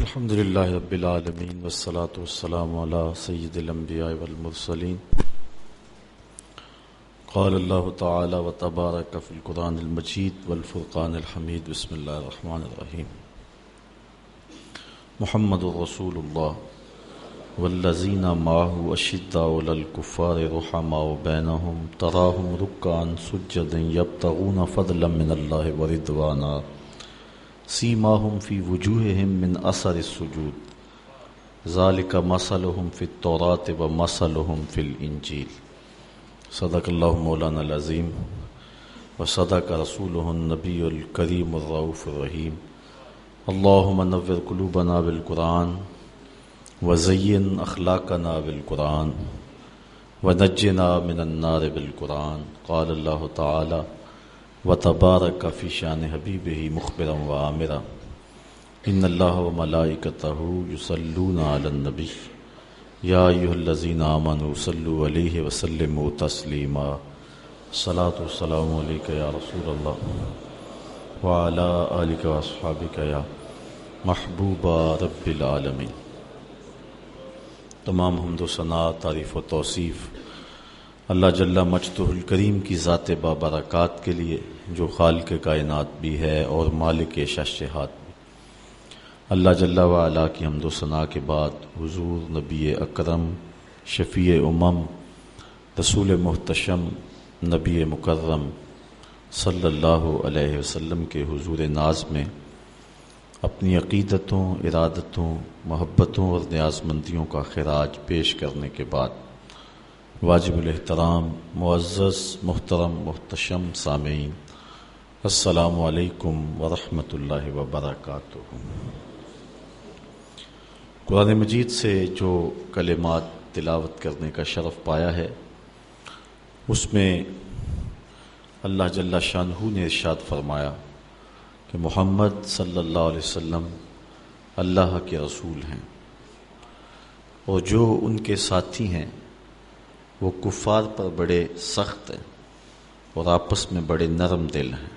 الحمد للہ رب العالمین والصلاة والسلام علی سید الانبیاء والمرسلین. قال اللہ تعالی وتبارک فی القرآن المجید والفرقان الحمید. بسم اللہ الرحمن الرحیم. محمد رسول اللہ والذین معہ اشداء علی الکفار رحماء بینہم تراہم رکعا سجدا یبتغون فضلا من اللہ ورضوانا سیماہم فی وجوہہم من اثر السجود ذالک مثلہم فی التوراۃ ومثلہم فی الانجیل. صدق اللہ مولانا العظیم وصدق رسولہ النبی الکریم الرؤوف الرحیم. اللہم نور قلوبنا بالقرآن وزین اخلاقنا بالقرآن ونجنا من النار بالقرآن. قال اللہ تعالی وتبارک فی شان حبیبہ مخبرا وآمرا ان اللہ وملائکتہ یصلون علی النبی یا ایھا الذین آمنوا صلوا علیہ وسلموا تسلیما. الصلاۃ والسلام علیک یا رسول اللہ وعلی آلک واصحابک یا محبوب رب العالمین. تمام حمد و ثنا، تعریف و توصیف اللہ جل مجدہ الکریم کی ذات بابرکات کے لیے جو خالق کائنات بھی ہے اور مالک شہنشاہات بھی. اللہ جل وعلا کی حمد و ثنا کے بعد حضور نبی اکرم شفیع امم رسول محتشم نبی مکرم صلی اللہ علیہ وسلم کے حضور ناز میں اپنی عقیدتوں، ارادتوں، محبتوں اور نیاز مندیوں کا خراج پیش کرنے کے بعد واجب الاحترام معزز محترم محتشم سامعین، السلام علیکم ورحمۃ اللہ وبرکاتہ. قرآن مجید سے جو کلمات تلاوت کرنے کا شرف پایا ہے اس میں اللہ جل شانہ نے ارشاد فرمایا کہ محمد صلی اللہ علیہ وسلم اللہ کے رسول ہیں اور جو ان کے ساتھی ہیں وہ کفار پر بڑے سخت ہیں اور آپس میں بڑے نرم دل ہیں.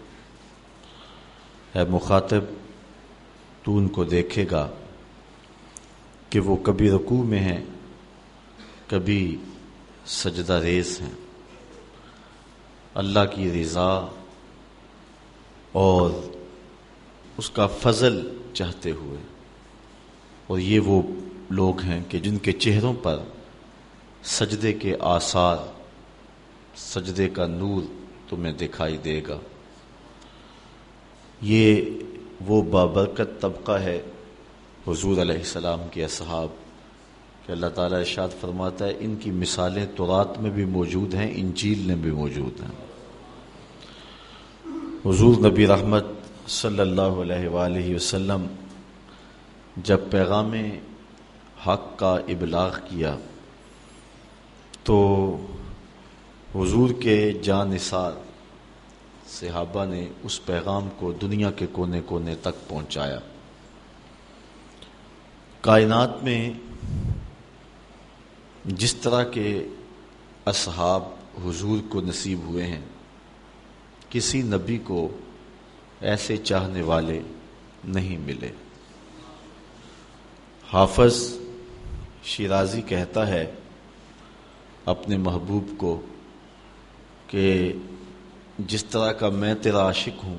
اے مخاطب، تو ان کو دیکھے گا کہ وہ کبھی رکوع میں ہیں، کبھی سجدہ ریز ہیں، اللہ کی رضا اور اس کا فضل چاہتے ہوئے. اور یہ وہ لوگ ہیں کہ جن کے چہروں پر سجدے کے آثار، سجدے کا نور تمہیں دکھائی دے گا. یہ وہ بابرکت طبقہ ہے حضور علیہ السلام کے اصحاب کہ اللہ تعالیٰ ارشاد فرماتا ہے ان کی مثالیں تورات میں بھی موجود ہیں، انجیل میں بھی موجود ہیں. حضور نبی رحمت صلی اللہ علیہ وآلہ وسلم جب پیغام حق کا ابلاغ کیا تو حضور کے جاں نثار صحابہ نے اس پیغام کو دنیا کے کونے کونے تک پہنچایا. کائنات میں جس طرح کے اصحاب حضور کو نصیب ہوئے ہیں کسی نبی کو ایسے چاہنے والے نہیں ملے. حافظ شیرازی کہتا ہے اپنے محبوب کو کہ جس طرح کا میں تیرا عاشق ہوں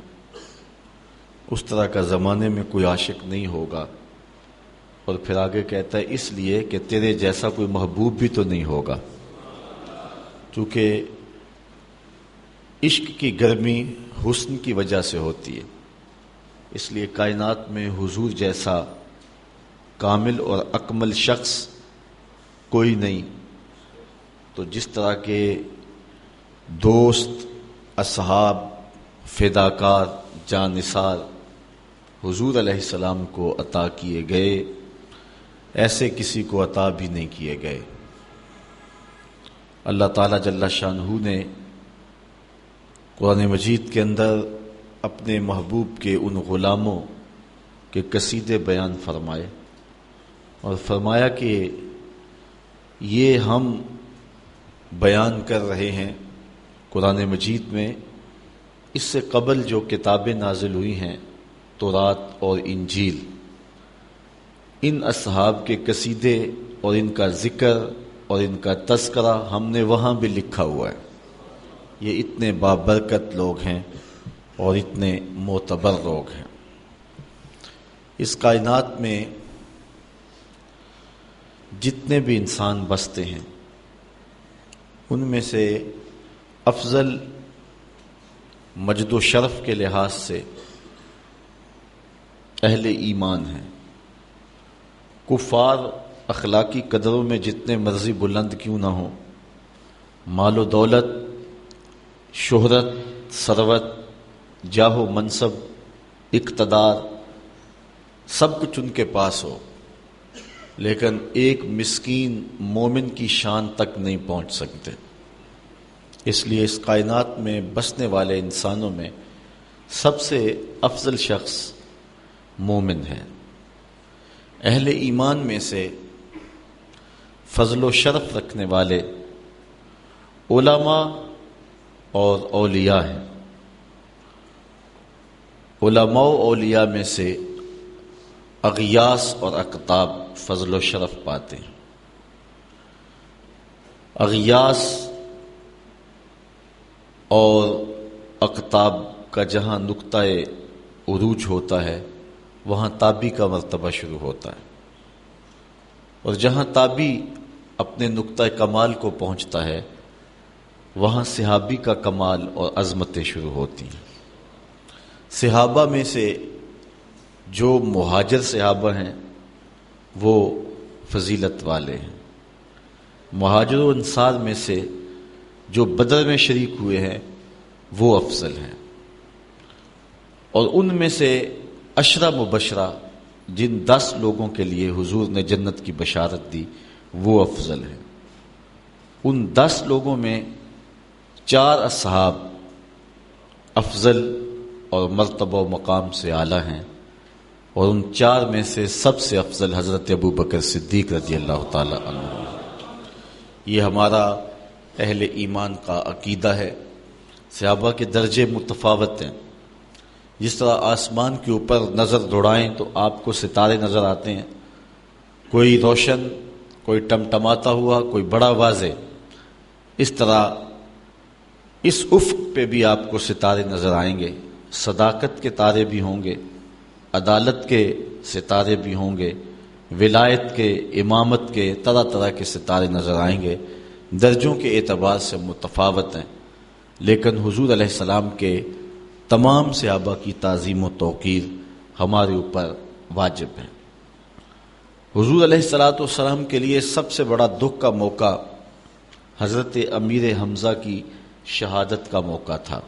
اس طرح کا زمانے میں کوئی عاشق نہیں ہوگا. اور پھر آگے کہتا ہے اس لیے کہ تیرے جیسا کوئی محبوب بھی تو نہیں ہوگا. چونکہ عشق کی گرمی حسن کی وجہ سے ہوتی ہے، اس لیے کائنات میں حضور جیسا کامل اور اکمل شخص کوئی نہیں. تو جس طرح کے دوست، اصحاب، فداکار، جاں نثار حضور علیہ السلام کو عطا کیے گئے ایسے کسی کو عطا بھی نہیں کیے گئے. اللہ تعالیٰ جل شانہ نے قرآن مجید کے اندر اپنے محبوب کے ان غلاموں کے قصیدے بیان فرمائے اور فرمایا کہ یہ ہم بیان کر رہے ہیں قرآن مجید میں اس سے قبل جو کتابیں نازل ہوئی ہیں تورات اور انجیل، ان اصحاب کے قصیدے اور ان کا ذکر اور ان کا تذکرہ ہم نے وہاں بھی لکھا ہوا ہے. یہ اتنے بابرکت لوگ ہیں اور اتنے معتبر لوگ ہیں. اس کائنات میں جتنے بھی انسان بستے ہیں ان میں سے افضل مجد و شرف کے لحاظ سے اہل ایمان ہیں. کفار اخلاقی قدروں میں جتنے مرضی بلند کیوں نہ ہوں، مال و دولت، شہرت، ثروت، جاہ و منصب، اقتدار، سب کچھ ان کے پاس ہو، لیکن ایک مسکین مومن کی شان تک نہیں پہنچ سکتے. اس لیے اس کائنات میں بسنے والے انسانوں میں سب سے افضل شخص مومن ہے. اہل ایمان میں سے فضل و شرف رکھنے والے علماء اور اولیاء ہیں. علماء و اولیاء میں سے اغیاث اور اقطاب فضل و شرف پاتے ہیں. اغیاث اور اقطاب کا جہاں نقطہ عروج ہوتا ہے وہاں تابی کا مرتبہ شروع ہوتا ہے، اور جہاں تابی اپنے نقطہ کمال کو پہنچتا ہے وہاں صحابی کا کمال اور عظمتیں شروع ہوتی ہیں. صحابہ میں سے جو مہاجر صحابہ ہیں وہ فضیلت والے ہیں. مہاجر و انصار میں سے جو بدر میں شریک ہوئے ہیں وہ افضل ہیں، اور ان میں سے عشرہ مبشرہ جن 10 لوگوں کے لیے حضور نے جنت کی بشارت دی وہ افضل ہیں. ان 10 لوگوں میں 4 اصحاب افضل اور مرتبہ و مقام سے اعلیٰ ہیں، اور ان 4 میں سے سب سے افضل حضرت ابو بکر صدیق رضی اللہ تعالی عنہ. یہ ہمارا اہل ایمان کا عقیدہ ہے. صحابہ کے درجے متفاوت ہیں. جس طرح آسمان کے اوپر نظر دوڑائیں تو آپ کو ستارے نظر آتے ہیں، کوئی روشن، کوئی ٹمٹماتا ہوا، کوئی بڑا واضح. اس طرح اس افق پہ بھی آپ کو ستارے نظر آئیں گے. صداقت کے تارے بھی ہوں گے، عدالت کے ستارے بھی ہوں گے، ولایت کے، امامت کے، طرح طرح کے ستارے نظر آئیں گے. درجوں کے اعتبار سے متفاوت ہیں، لیکن حضور علیہ السلام کے تمام صحابہ کی تعظیم و توقیر ہمارے اوپر واجب ہے. حضور علیہ السلام کے لیے سب سے بڑا دکھ کا موقع حضرت امیر حمزہ کی شہادت کا موقع تھا.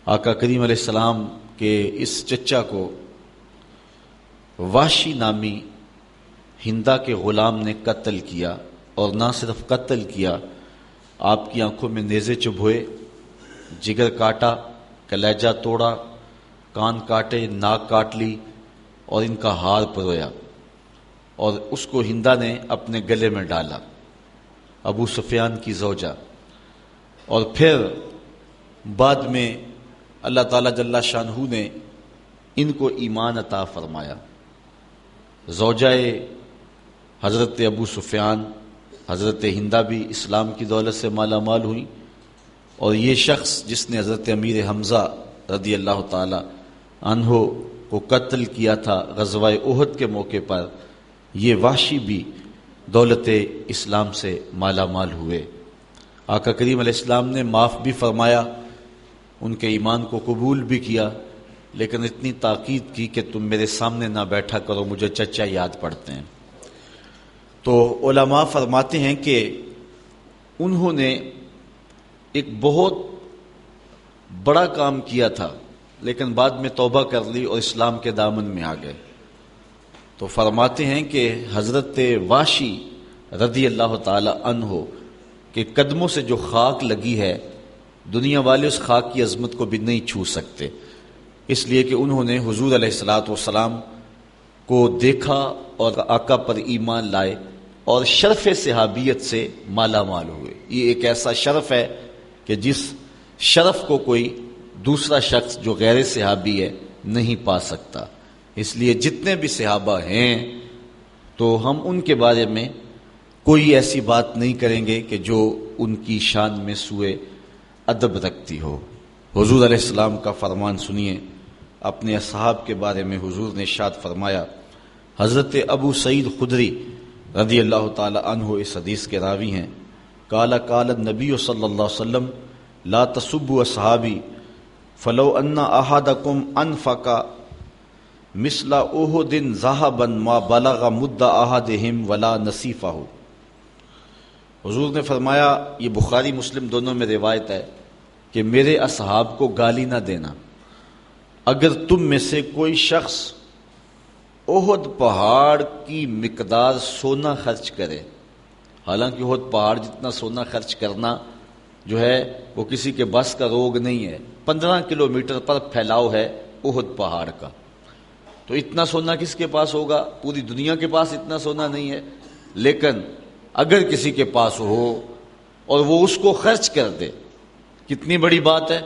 آقا کریم علیہ السلام کے اس چچا کو وحشی نامی ہندا کے غلام نے قتل کیا، اور نہ صرف قتل کیا، آپ کی آنکھوں میں نیزے چبھوئے، جگر کاٹا، کلیجہ توڑا، کان کاٹے، ناک کاٹ لی، اور ان کا ہار پرویا، اور اس کو ہندا نے اپنے گلے میں ڈالا، ابو سفیان کی زوجہ. اور پھر بعد میں اللہ تعالیٰ جل شانہ نے ان کو ایمان عطا فرمایا. زوجہ حضرت ابو سفیان حضرت ہندا بھی اسلام کی دولت سے مالا مال ہوئی، اور یہ شخص جس نے حضرت امیر حمزہ رضی اللہ تعالی عنہ کو قتل کیا تھا غزوہ احد کے موقع پر، یہ وحشی بھی دولت اسلام سے مالا مال ہوئے. آقا کریم علیہ السلام نے معاف بھی فرمایا، ان کے ایمان کو قبول بھی کیا، لیکن اتنی تاکید کی کہ تم میرے سامنے نہ بیٹھا کرو، مجھے چچا یاد پڑتے ہیں. تو علماء فرماتے ہیں کہ انہوں نے ایک بہت بڑا کام کیا تھا، لیکن بعد میں توبہ کر لی اور اسلام کے دامن میں آ گئے. تو فرماتے ہیں کہ حضرت واشی رضی اللہ تعالی عنہ کے قدموں سے جو خاک لگی ہے، دنیا والے اس خاک کی عظمت کو بھی نہیں چھو سکتے، اس لیے کہ انہوں نے حضور علیہ السلام کو دیکھا اور آقا پر ایمان لائے اور شرف صحابیت سے مالا مال ہوئے. یہ ایک ایسا شرف ہے کہ جس شرف کو کوئی دوسرا شخص جو غیر صحابی ہے نہیں پا سکتا. اس لیے جتنے بھی صحابہ ہیں تو ہم ان کے بارے میں کوئی ایسی بات نہیں کریں گے کہ جو ان کی شان میں سوء ادب رکھتی ہو۔ حضور علیہ السلام کا فرمان سنیے، اپنے اصحاب کے بارے میں حضور نے ارشاد فرمایا، حضرت ابو سعید خدری رضی اللہ تعالی عنہ اس حدیث کے راوی ہیں، قال قال النبی صلی اللہ علیہ وسلم لا تسبوا اصحابی فلو ان احدکم انفق مثل احد ذهبا ما بلغ مد احدهم ولا نصیفہ۔ حضور نے فرمایا، یہ بخاری مسلم دونوں میں روایت ہے کہ میرے اصحاب کو گالی نہ دینا، اگر تم میں سے کوئی شخص احد پہاڑ کی مقدار سونا خرچ کرے، حالانکہ احد پہاڑ جتنا سونا خرچ کرنا جو ہے وہ کسی کے بس کا روگ نہیں ہے، 15 کلومیٹر پر پھیلاؤ ہے احد پہاڑ کا، تو اتنا سونا کس کے پاس ہوگا؟ پوری دنیا کے پاس اتنا سونا نہیں ہے، لیکن اگر کسی کے پاس ہو اور وہ اس کو خرچ کر دے، کتنی بڑی بات ہے۔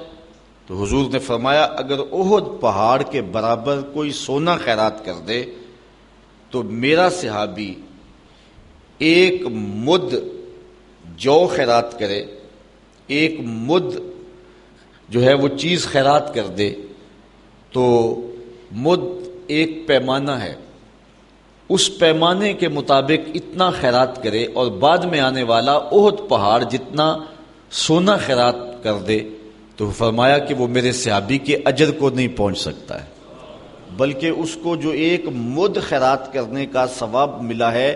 تو حضور نے فرمایا اگر احد پہاڑ کے برابر کوئی سونا خیرات کر دے تو میرا صحابی ایک مد جو خیرات کرے، ایک مد جو ہے وہ چیز خیرات کر دے، تو مد ایک پیمانہ ہے، اس پیمانے کے مطابق اتنا خیرات کرے اور بعد میں آنے والا احد پہاڑ جتنا سونا خیرات کر دے، تو فرمایا کہ وہ میرے صحابی کے اجر کو نہیں پہنچ سکتا ہے، بلکہ اس کو جو ایک مد خیرات کرنے کا ثواب ملا ہے،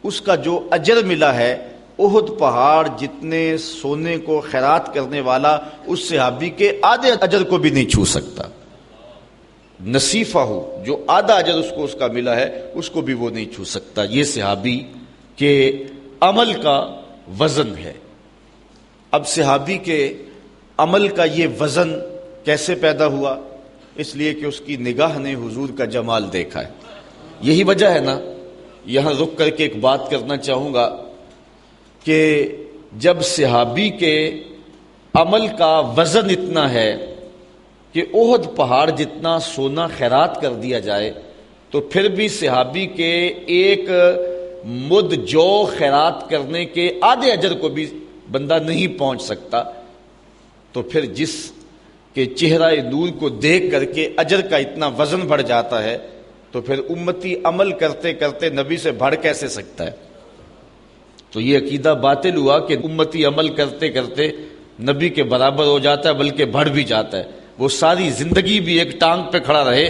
اس کا جو اجر ملا ہے احد پہاڑ جتنے سونے کو خیرات کرنے والا اس صحابی کے آدھے اجر کو بھی نہیں چھو سکتا۔ نصیفہ ہو، جو آدھا اجر اس کو اس کا ملا ہے اس کو بھی وہ نہیں چھو سکتا۔ یہ صحابی کے عمل کا وزن ہے۔ اب صحابی کے عمل کا یہ وزن کیسے پیدا ہوا؟ اس لیے کہ اس کی نگاہ نے حضور کا جمال دیکھا ہے۔ یہی وجہ ہے نا، یہاں رک کر کے ایک بات کرنا چاہوں گا کہ جب صحابی کے عمل کا وزن اتنا ہے کہ احد پہاڑ جتنا سونا خیرات کر دیا جائے تو پھر بھی صحابی کے ایک مد جو خیرات کرنے کے آدھے اجر کو بھی بندہ نہیں پہنچ سکتا، تو پھر جس کے چہرہ نور کو دیکھ کر کے اجر کا اتنا وزن بڑھ جاتا ہے تو پھر امتی عمل کرتے کرتے نبی سے بڑھ کیسے سکتا ہے؟ تو یہ عقیدہ باطل ہوا کہ امتی عمل کرتے کرتے نبی کے برابر ہو جاتا ہے، بلکہ بڑھ بھی جاتا ہے۔ وہ ساری زندگی بھی ایک ٹانگ پہ کھڑا رہے،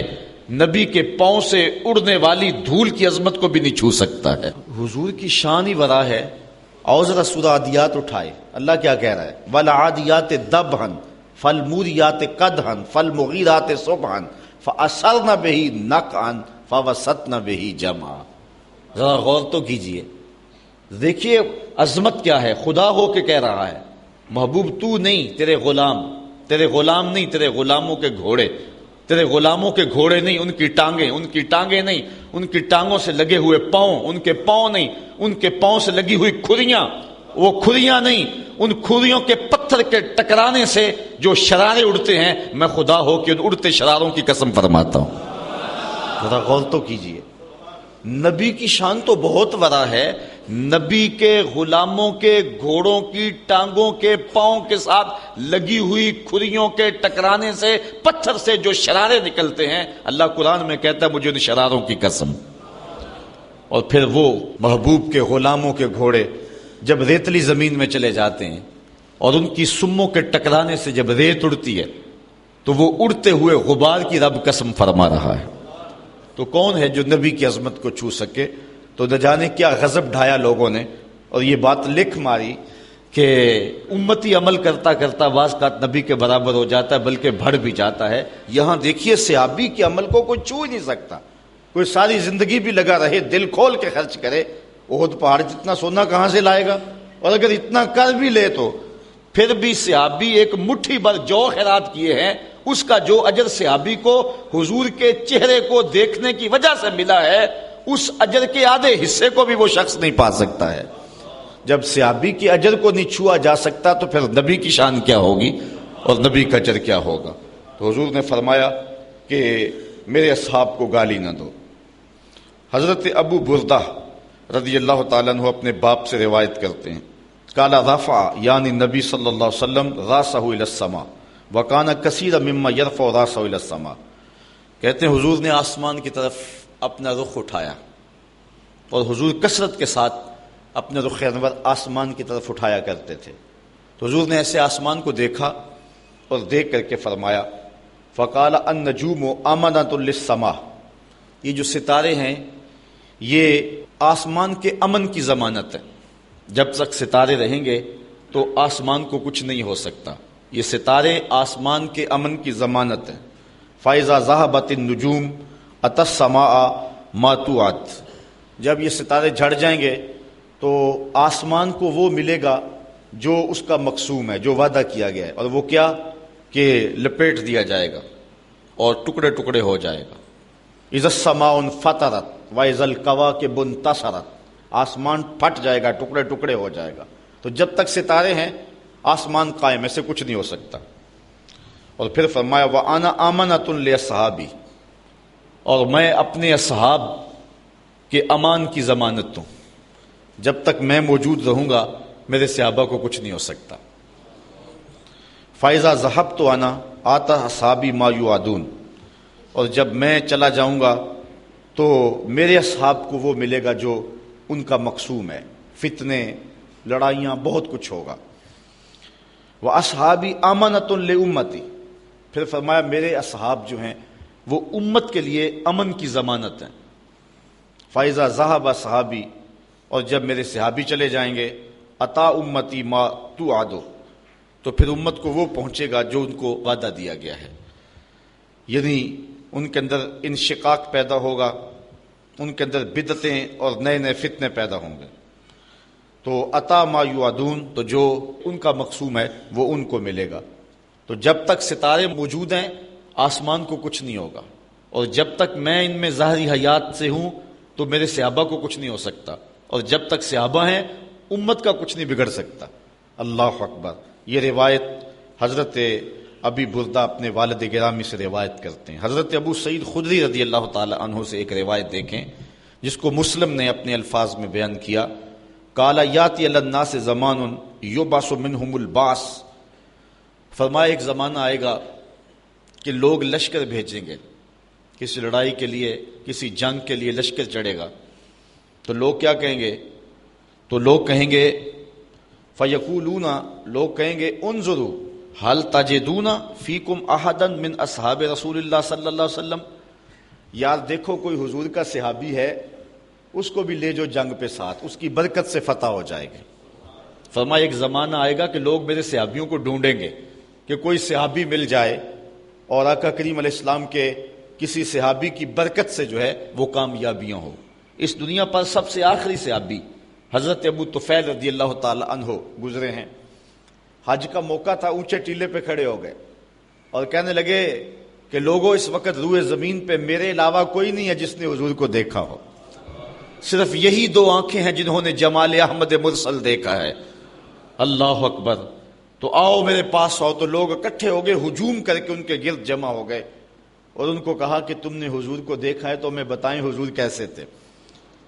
نبی کے پاؤں سے اڑنے والی دھول کی عظمت کو بھی نہیں چھو سکتا ہے۔ حضور کی شان ہی ورا ہے۔ اور ذرا سورہ عادیات اٹھائے، اللہ کیا کہہ رہا ہے؟ وَالْعَادِيَاتِ دَبْحًا فَالْمُورِيَاتِ قَدْحًا فَالْمُغِيرَاتِ صُبْحًا فَأَثَرْنَ بِهِ نَقْعًا فَوَسَطْنَ بِهِ جَمْعًا۔ ذرا غور تو کیجئے، دیکھیے عظمت کیا ہے۔ خدا ہو کے کہہ رہا ہے، محبوب تو نہیں، تیرے غلام، تیرے غلام نہیں، تیرے غلاموں کے گھوڑے، تیرے غلاموں کے گھوڑے نہیں، ان کی ٹانگیں، ان کی ٹانگیں نہیں، ان کی ٹانگوں سے لگے ہوئے پاؤں، ان کے پاؤں نہیں، ان کے پاؤں سے لگی ہوئی کھریاں، وہ کھریاں نہیں، ان کھریوں کے پتھر کے ٹکرانے سے جو شرارے اڑتے ہیں، میں خدا ہو کہ ان اڑتے شراروں کی قسم فرماتا ہوں۔ ذرا غور تو کیجئے، نبی کی شان تو بہت ورا ہے۔ نبی کے غلاموں کے گھوڑوں کی ٹانگوں کے پاؤں کے ساتھ لگی ہوئی کھریوں کے ٹکرانے سے، پتھر سے جو شرارے نکلتے ہیں، اللہ قرآن میں کہتا ہے مجھے ان شراروں کی قسم۔ اور پھر وہ محبوب کے غلاموں کے گھوڑے جب ریتلی زمین میں چلے جاتے ہیں اور ان کی سموں کے ٹکرانے سے جب ریت اڑتی ہے تو وہ اڑتے ہوئے غبار کی رب قسم فرما رہا ہے۔ تو کون ہے جو نبی کی عظمت کو چھو سکے؟ تو نہ جانے کیا غضب ڈھایا لوگوں نے اور یہ بات لکھ ماری کہ امتی عمل کرتا کرتا بعض کا نبی کے برابر ہو جاتا ہے، بلکہ بڑھ بھی جاتا ہے۔ یہاں دیکھیے صحابی کے عمل کو کوئی چھو ہی نہیں سکتا، کوئی ساری زندگی بھی لگا رہے، دل کھول کے خرچ کرے، احد پہاڑ جتنا سونا کہاں سے لائے گا؟ اور اگر اتنا کر بھی لے تو پھر بھی صحابی ایک مٹھی بھر جو خیرات کیے ہیں اس کا جو اجر صحابی کو حضور کے چہرے کو دیکھنے کی وجہ سے ملا ہے، اس اجر کے آدھے حصے کو بھی وہ شخص نہیں پا سکتا ہے۔ جب صحابی کے اجر کو نہیں چھوا جا سکتا تو پھر نبی کی شان کیا ہوگی اور نبی کا اجر کیا ہوگا؟ تو حضور نے فرمایا کہ میرے اصحاب کو گالی نہ دو۔ حضرت ابو بردہ رضی اللہ تعالیٰ عنہ اپنے باپ سے روایت کرتے ہیں، قال رفع یعنی نبی صلی اللہ علیہ وسلم راسہ الی السماء وکان کثیر مما یرفع راسہ الی السماء، کہتے ہیں حضور نے آسمان کی طرف اپنا رخ اٹھایا، اور حضور کثرت کے ساتھ اپنے رخ انور آسمان کی طرف اٹھایا کرتے تھے۔ تو حضور نے ایسے آسمان کو دیکھا اور دیکھ کر کے فرمایا فقال النجوم امنۃ للسماء، یہ جو ستارے ہیں یہ آسمان کے امن کی ضمانت ہے، جب تک ستارے رہیں گے تو آسمان کو کچھ نہیں ہو سکتا، یہ ستارے آسمان کے امن کی ضمانت ہے۔ فَإِذَا ذَهَبَتِ النُّجُومُ أَتَى السَّمَاءَ مَا تُوعَدُ، جب یہ ستارے جھڑ جائیں گے تو آسمان کو وہ ملے گا جو اس کا مقسوم ہے، جو وعدہ کیا گیا ہے، اور وہ کیا کہ لپیٹ دیا جائے گا اور ٹکڑے ٹکڑے ہو جائے گا۔ اذا السماء انفطرت واذا الكواكب انتصرت، آسمان پھٹ جائے گا، ٹکڑے ٹکڑے ہو جائے گا۔ تو جب تک ستارے ہیں آسمان قائم، ایسے کچھ نہیں ہو سکتا۔ اور پھر فرمایا وَأَنَا آمَنَةٌ لِأَصْحَابِي، اور میں اپنے اصحاب کے امان کی ضمانت دوں، جب تک میں موجود رہوں گا میرے صحابہ کو کچھ نہیں ہو سکتا۔ فَإِذَا ذَهَبْتُ أَنَا آتَى أَصْحَابِي مَا يُوعَدُونَ، اور جب میں چلا جاؤں گا تو میرے اصحاب کو وہ ملے گا جو ان کا مقسوم ہے، فتنے، لڑائیاں، بہت کچھ ہوگا۔ وَأَصْحَابِي آمَنَةٌ لِأُمَّتِي، پھر فرمایا میرے اصحاب جو ہیں وہ امت کے لیے امن کی ضمانت ہیں۔ فَإِذَا ذَهَبَ صحابی، اور جب میرے صحابی چلے جائیں گے عطا امتی ما توعد، تو پھر امت کو وہ پہنچے گا جو ان کو وعدہ دیا گیا ہے، یعنی ان کے اندر انشقاق پیدا ہوگا، ان کے اندر بدعتیں اور نئے نئے فتنے پیدا ہوں گے۔ تو عطا ما یوعدون، تو جو ان کا مقسوم ہے وہ ان کو ملے گا۔ تو جب تک ستارے موجود ہیں آسمان کو کچھ نہیں ہوگا، اور جب تک میں ان میں ظاہری حیات سے ہوں تو میرے صحابہ کو کچھ نہیں ہو سکتا، اور جب تک صحابہ ہیں امت کا کچھ نہیں بگڑ سکتا۔ اللہ اکبر۔ یہ روایت حضرت ابی بردہ اپنے والد گرامی سے روایت کرتے ہیں۔ حضرت ابو سعید خدری رضی اللہ تعالی عنہ سے ایک روایت دیکھیں جس کو مسلم نے اپنے الفاظ میں بیان کیا، قال یاتی علی الناس زمان یبعث منہم البعث، فرمایا ایک زمانہ آئے گا کہ لوگ لشکر بھیجیں گے، کسی لڑائی کے لیے، کسی جنگ کے لیے لشکر چڑھے گا، تو لوگ کیا کہیں گے؟ تو لوگ کہیں گے فیقولون، لوگ کہیں گے انظروا هل تجدون فیکم احدا من اصحاب رسول اللہ صلی اللہ علیہ وسلم، یار دیکھو کوئی حضور کا صحابی ہے، اس کو بھی لے جو جنگ پہ ساتھ، اس کی برکت سے فتح ہو جائے گی۔ فرمایا ایک زمانہ آئے گا کہ لوگ میرے صحابیوں کو ڈھونڈیں گے کہ کوئی صحابی مل جائے اور آقا کریم علیہ السلام کے کسی صحابی کی برکت سے جو ہے وہ کامیابیاں ہو۔ اس دنیا پر سب سے آخری صحابی حضرت ابو طفیل رضی اللہ تعالی عنہ گزرے ہیں۔ حج کا موقع تھا، اونچے ٹیلے پہ کھڑے ہو گئے اور کہنے لگے کہ لوگوں اس وقت روئے زمین پہ میرے علاوہ کوئی نہیں ہے جس نے حضور کو دیکھا ہو، صرف یہی دو آنکھیں ہیں جنہوں نے جمال احمد مرسل دیکھا ہے۔ اللہ اکبر۔ تو آؤ میرے پاس آؤ، تو لوگ اکٹھے ہو گئے، ہجوم کر کے ان کے گرد جمع ہو گئے اور ان کو کہا کہ تم نے حضور کو دیکھا ہے تو ہمیں بتائیں حضور کیسے تھے۔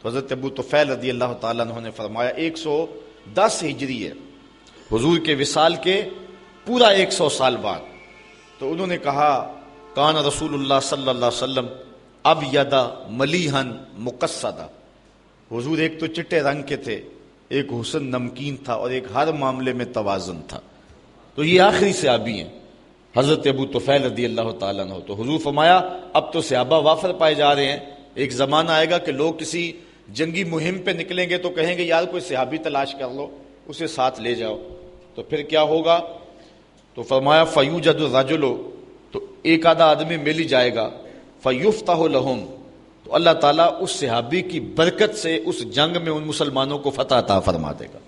تو حضرت ابو طفیل رضی اللہ تعالیٰ عنہ نے فرمایا 110 ہجری ہے، حضور کے وصال کے پورا 100 سال بعد۔ تو انہوں نے کہا کان رسول اللہ صلی اللہ علیہ وسلم ابیض ملیحا مقصدا، حضور ایک تو چٹے رنگ کے تھے، ایک حسن نمکین تھا، اور ایک ہر معاملے میں توازن تھا۔ تو یہ آخری صحابی ہیں حضرت ابو طفیل رضی اللہ تعالیٰ عنہ۔ تو حضور فرمایا اب تو صحابہ وافر پائے جا رہے ہیں، ایک زمانہ آئے گا کہ لوگ کسی جنگی مہم پہ نکلیں گے تو کہیں گے یار کوئی صحابی تلاش کر لو، اسے ساتھ لے جاؤ۔ تو پھر کیا ہوگا؟ تو فرمایا فیوجد الرجل، تو ایک آدھا آدمی مل ہی جائے گا، فیفتح لہم، تو اللہ تعالیٰ اس صحابی کی برکت سے اس جنگ میں ان مسلمانوں کو فتح عطا فرما دے گا۔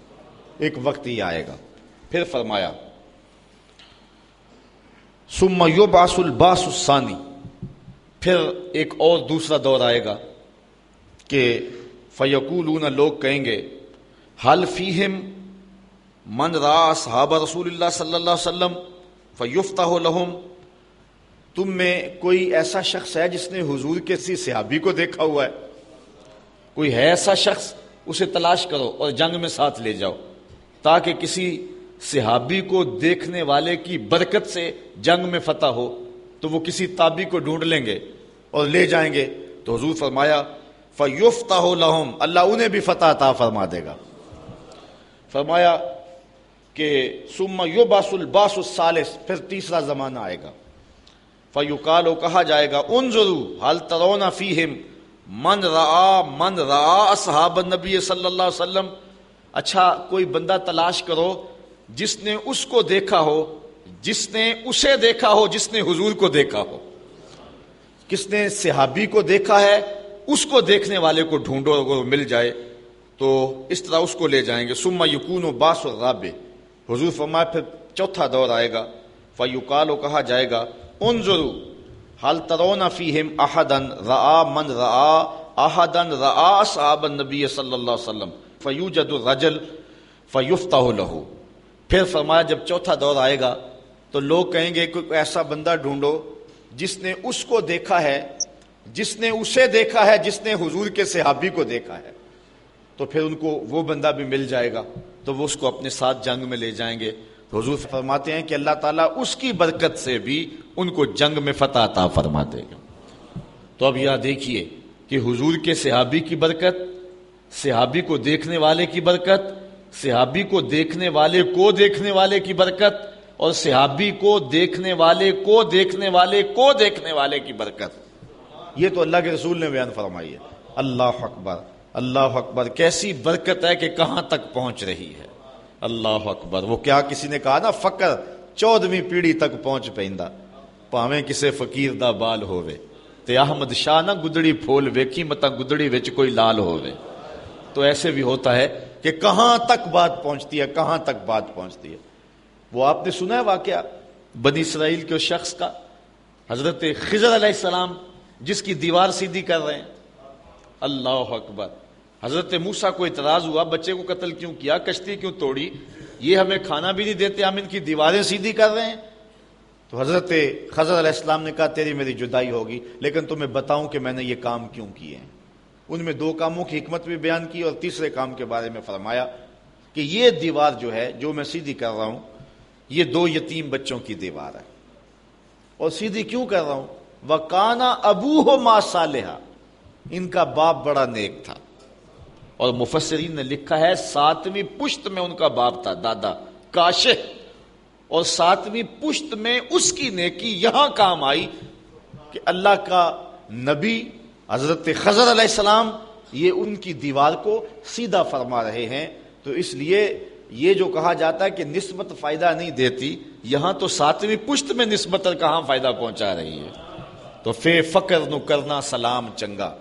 ایک وقت ہی آئے گا۔ پھر فرمایا ثم یبعث البعث الثانی، پھر ایک اور دوسرا دور آئے گا کہ فیقولون، لوگ کہیں گے حل فیہم من رأى اصحاب رسول اللہ صلی اللہ علیہ وسلم فیفتح لہم، تم میں کوئی ایسا شخص ہے جس نے حضور کے کسی صحابی کو دیکھا ہوا ہے؟ کوئی ہے ایسا شخص؟ اسے تلاش کرو اور جنگ میں ساتھ لے جاؤ، تاکہ کسی صحابی کو دیکھنے والے کی برکت سے جنگ میں فتح ہو۔ تو وہ کسی تابعی کو ڈھونڈ لیں گے اور لے جائیں گے، تو حضور فرمایا فَيُفْتَحُ لَهُمْ، اللہ انہیں بھی فتح عطا فرما دے گا۔ فرمایا کہ ثُمَّ يُبْعَثُ الْبَعْثُ الثَّالِثُ، پھر تیسرا زمانہ آئے گا، فَيُقَالُ، کہا جائے گا انظروا هل ترون فیہم من رعا اصحاب النبی صلی اللہ علیہ وسلم، اچھا کوئی بندہ تلاش کرو جس نے اس کو دیکھا ہو، جس نے اسے دیکھا ہو، جس نے حضور کو دیکھا ہو۔ کس نے صحابی کو دیکھا ہے، اس کو دیکھنے والے کو ڈھونڈو، اگر وہ مل جائے تو اس طرح اس کو لے جائیں گے۔ ثم یکون باس الرابع، حضور فرمایا پھر چوتھا دور آئے گا، فیقال، کہا جائے گا انظروا هل ترون فیہم احدا رعا من رعا احدا رعا اصحاب النبی صلی اللہ علیہ وسلم فیوجد الرجل فیفتح له۔ پھر فرمایا جب چوتھا دور آئے گا تو لوگ کہیں گے کوئی ایسا بندہ ڈھونڈو جس نے اس کو دیکھا ہے، جس نے اسے دیکھا ہے، جس نے حضور کے صحابی کو دیکھا ہے۔ تو پھر ان کو وہ بندہ بھی مل جائے گا، تو وہ اس کو اپنے ساتھ جنگ میں لے جائیں گے۔ تو حضور فرماتے ہیں کہ اللہ تعالیٰ اس کی برکت سے بھی ان کو جنگ میں فتح عطا فرما دے گا۔ تو اب یہاں دیکھیے کہ حضور کے صحابی کی برکت، صحابی کو دیکھنے والے کی برکت، صحابی کو دیکھنے والے کو دیکھنے والے کی برکت، اور صحابی کو دیکھنے والے کو دیکھنے والے کو دیکھنے والے کی برکت، یہ تو اللہ کے رسول نے بیان فرمائی ہے۔ اللہ اکبر، اللہ اکبر، کیسی برکت ہے کہ کہاں تک پہنچ رہی ہے۔ اللہ اکبر، وہ کیا کسی نے کہا نا، فقر 14ویں پیڑھی تک پہنچ پیندا، پاویں کسے فقیر دا بال ہووے، تے احمد شاہ نہ گدڑی پھول ویکھی متا گدڑی وچ کوئی لال ہووے۔ تو ایسے بھی ہوتا ہے کہ کہاں تک بات پہنچتی ہے، کہاں تک بات پہنچتی ہے۔ وہ آپ نے سنا ہے واقعہ بنی اسرائیل کے اس شخص کا، حضرت خضر علیہ السلام جس کی دیوار سیدھی کر رہے ہیں۔ اللہ اکبر، حضرت موسیٰ کو اعتراض ہوا، بچے کو قتل کیوں کیا، کشتی کیوں توڑی، یہ ہمیں کھانا بھی نہیں دیتے، ہم ان کی دیواریں سیدھی کر رہے ہیں۔ تو حضرت خضر علیہ السلام نے کہا تیری میری جدائی ہوگی، لیکن تمہیں بتاؤں کہ میں نے یہ کام کیوں کیے ہیں۔ ان میں 2 کاموں کی حکمت بھی بیان کی، اور تیسرے کام کے بارے میں فرمایا کہ یہ دیوار جو ہے، جو میں سیدھی کر رہا ہوں، یہ 2 یتیم بچوں کی دیوار ہے، اور سیدھی کیوں کر رہا ہوں؟ وَقَانَ أَبُوهُمَا صَالِحًا، ان کا باپ بڑا نیک تھا، اور مفسرین نے لکھا ہے 7ویں پشت میں ان کا باپ تھا، دادا کاشح، اور 7ویں پشت میں اس کی نیکی یہاں کام آئی کہ اللہ کا نبی حضرت خضر علیہ السلام یہ ان کی دیوار کو سیدھا فرما رہے ہیں۔ تو اس لیے یہ جو کہا جاتا ہے کہ نسبت فائدہ نہیں دیتی، یہاں تو 7ویں پشت میں نسبت کہاں فائدہ پہنچا رہی ہے۔ تو فے فقر نو کرنا سلام چنگا،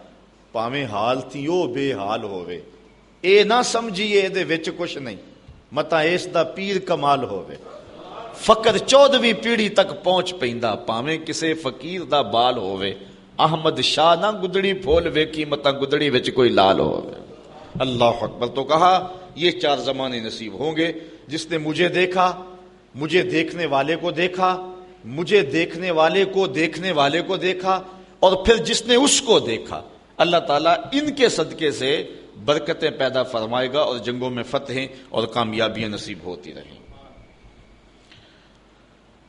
پاویں حال تھیو بے حال ہووے، اے نہ سمجھیے دے وچ کچھ نہیں، متا اس دا پیر کمال ہووے۔ فقر 14ویں پیڑھی تک پہنچ پیندا، پاویں کسے فقیر دا بال ہووے، احمد شاہ نہ گدڑی پھول ویکھی متا گدڑی وچ کوئی لال ہووے۔ اللہ اکبر، تو کہا یہ 4 زمانے نصیب ہوں گے، جس نے مجھے دیکھا، مجھے دیکھنے والے کو دیکھا، مجھے دیکھنے والے کو دیکھنے والے کو دیکھا، اور پھر جس نے اس کو دیکھا۔ اللہ تعالیٰ ان کے صدقے سے برکتیں پیدا فرمائے گا، اور جنگوں میں فتحیں اور کامیابیاں نصیب ہوتی رہیں۔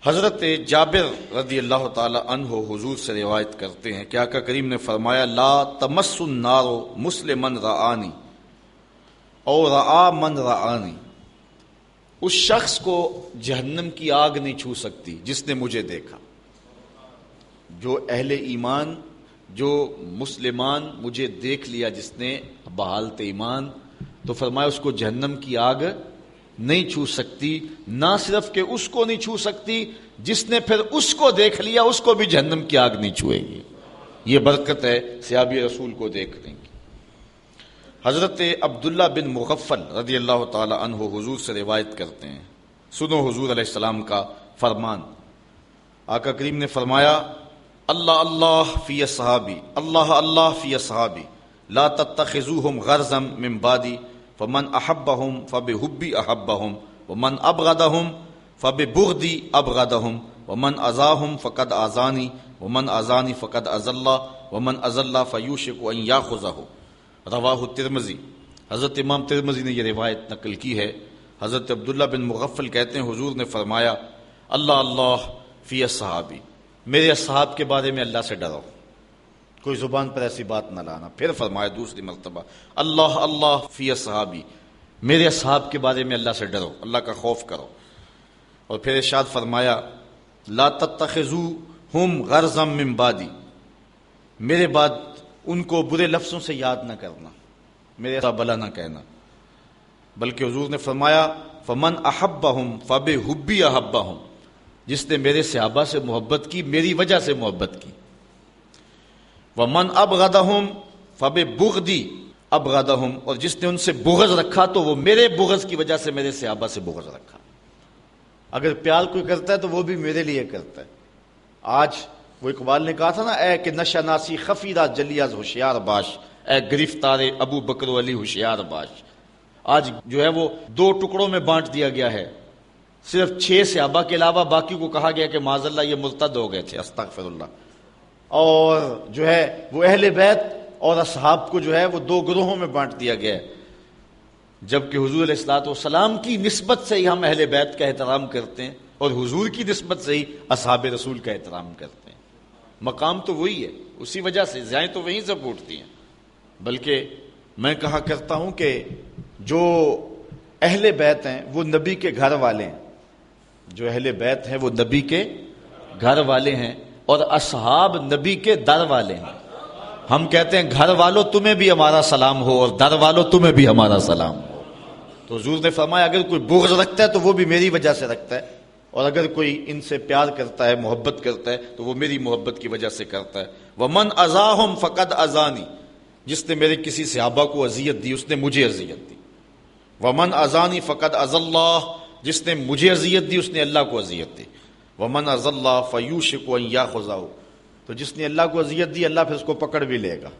حضرت جابر رضی اللہ تعالی عنہ حضور سے روایت کرتے ہیں کہ آقا کریم نے فرمایا لا تمس النار مسلمن رآنی اور رآ من رآنی، اس شخص کو جہنم کی آگ نہیں چھو سکتی جس نے مجھے دیکھا۔ جو اہل ایمان، جو مسلمان مجھے دیکھ لیا جس نے بحالت ایمان، تو فرمایا اس کو جہنم کی آگ نہیں چھو سکتی۔ نہ صرف کہ اس کو نہیں چھو سکتی، جس نے پھر اس کو دیکھ لیا اس کو بھی جہنم کی آگ نہیں چھوئے گی۔ یہ برکت ہے صحابی رسول کو دیکھنے کی۔ حضرت عبداللہ بن مغفل رضی اللہ تعالی عنہ حضور سے روایت کرتے ہیں، سنو حضور علیہ السلام کا فرمان۔ آقا کریم نے فرمایا اللہ اللہ فی اصحابی، اللہ اللہ فی اصحابی، لا تتخذوہم غرضا من بعدی، فمن احبہم فبحبی احبہم، ومن ابغضہم فببغضی ابغضہم، ومن اذاہم فقد اذانی ومن اذانی فقد اذى اللہ ومن اذى اللہ فیوشک ان یاخذہ رواہ الترمذی۔ حضرت امام ترمذی نے یہ روایت نقل کی ہے۔ حضرت عبداللہ بن مغفل کہتے ہیں حضور نے فرمایا اللہ اللہ فی اصحابی، میرے اصحاب کے بارے میں اللہ سے ڈرو، کوئی زبان پر ایسی بات نہ لانا۔ پھر فرمایا دوسری مرتبہ اللہ اللہ فی اصحابی، میرے اصحاب کے بارے میں اللہ سے ڈرو، اللہ کا خوف کرو۔ اور پھر ارشاد فرمایا لا تتخذوہم غرضا من بعدی، میرے بعد ان کو برے لفظوں سے یاد نہ کرنا، میرے بلا نہ کہنا، بلکہ حضور نے فرمایا فمن احبہم فبحبی احبہم، جس نے میرے صحابہ سے محبت کی میری وجہ سے محبت کی، ومن ابغضہم فببغضی ابغضہم، اور جس نے ان سے بغض رکھا تو وہ میرے بغض کی وجہ سے میرے صحابہ سے بغض رکھا۔ اگر پیار کوئی کرتا ہے تو وہ بھی میرے لیے کرتا ہے۔ آج وہ اقبال نے کہا تھا نا، اے کہ نشہ ناسی خفیرہ جلیاز ہوشیار باش، اے گرفتار ابو بکر و علی ہوشیار باش۔ آج جو ہے وہ دو ٹکڑوں میں بانٹ دیا گیا ہے، صرف 6 صحابہ کے علاوہ باقی کو کہا گیا کہ معاذ اللہ یہ مرتد ہو گئے تھے، استغفر اللہ۔ اور جو ہے وہ اہل بیت اور اصحاب کو جو ہے وہ 2 گروہوں میں بانٹ دیا گیا ہے، جبکہ حضور علیہ الصلوۃ والسلام کی نسبت سے ہی ہم اہل بیت کا احترام کرتے ہیں اور حضور کی نسبت سے ہی اصحاب رسول کا احترام کرتے ہیں۔ مقام تو وہی ہے، اسی وجہ سے زائیں تو وہیں سے پھوٹتی ہیں۔ بلکہ میں کہا کرتا ہوں کہ جو اہل بیت ہیں وہ نبی کے گھر والے ہیں، جو اہل بیت ہیں وہ نبی کے گھر والے ہیں، اور اصحاب نبی کے در والے ہیں۔ ہم کہتے ہیں گھر والوں تمہیں بھی ہمارا سلام ہو، اور در والوں تمہیں بھی ہمارا سلام ہو۔ تو حضور نے فرمایا اگر کوئی بغض رکھتا ہے تو وہ بھی میری وجہ سے رکھتا ہے، اور اگر کوئی ان سے پیار کرتا ہے، محبت کرتا ہے تو وہ میری محبت کی وجہ سے کرتا ہے۔ ومن اذاہم فقد اذانی، جس نے میرے کسی صحابہ کو اذیت دی اس نے مجھے اذیت دی۔ ومن اذانی فقد اذى اللہ، جس نے مجھے اذیت دی اس نے اللہ کو اذیت دی۔ ومن اذى اللہ فیوشک ان یاخذہ، تو جس نے اللہ کو اذیت دی اللہ پھر اس کو پکڑ بھی لے گا،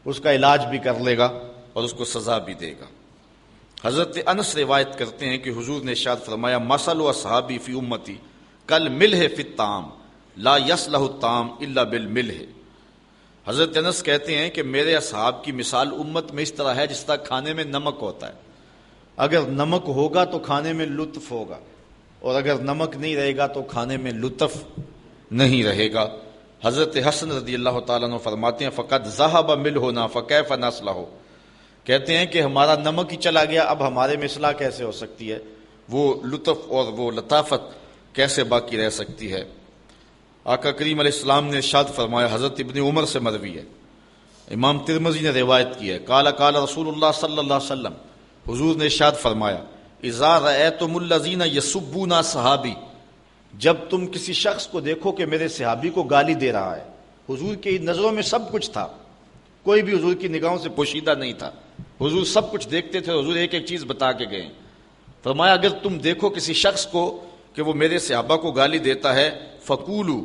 اس کا علاج بھی کر لے گا اور اس کو سزا بھی دے گا۔ حضرت انس روایت کرتے ہیں کہ حضور نے ارشاد فرمایا مثل اصحابی فی امتی کالملح فی الطعام لا یصلح الطعام الا بالملح۔ حضرت انس کہتے ہیں کہ میرے اصحاب کی مثال امت میں اس طرح ہے جس طرح کھانے میں نمک ہوتا ہے، اگر نمک ہوگا تو کھانے میں لطف ہوگا، اور اگر نمک نہیں رہے گا تو کھانے میں لطف نہیں رہے گا۔ حضرت حسن رضی اللہ تعالیٰ عنہ فرماتے ہیں فقط ذہب ملحنا فکیف نصلح، کہتے ہیں کہ ہمارا نمک ہی چلا گیا، اب ہمارے میں اصلاح کیسے ہو سکتی ہے، وہ لطف اور وہ لطافت کیسے باقی رہ سکتی ہے۔ آقا کریم علیہ السلام نے ارشاد فرمایا، حضرت ابن عمر سے مروی ہے، امام ترمذی نے روایت کی ہے، قال قال رسول اللہ صلی اللہ علیہ وسلم، حضور نے ارشاد فرمایا اذا رأیتم الذین یسبون صحابی، جب تم کسی شخص کو دیکھو کہ میرے صحابی کو گالی دے رہا ہے، حضور کی نظروں میں سب کچھ تھا، کوئی بھی حضور کی نگاہوں سے پوشیدہ نہیں تھا، حضور سب کچھ دیکھتے تھے، حضور ایک ایک چیز بتا کے گئے۔ فرمایا اگر تم دیکھو کسی شخص کو کہ وہ میرے صحابہ کو گالی دیتا ہے فقولو،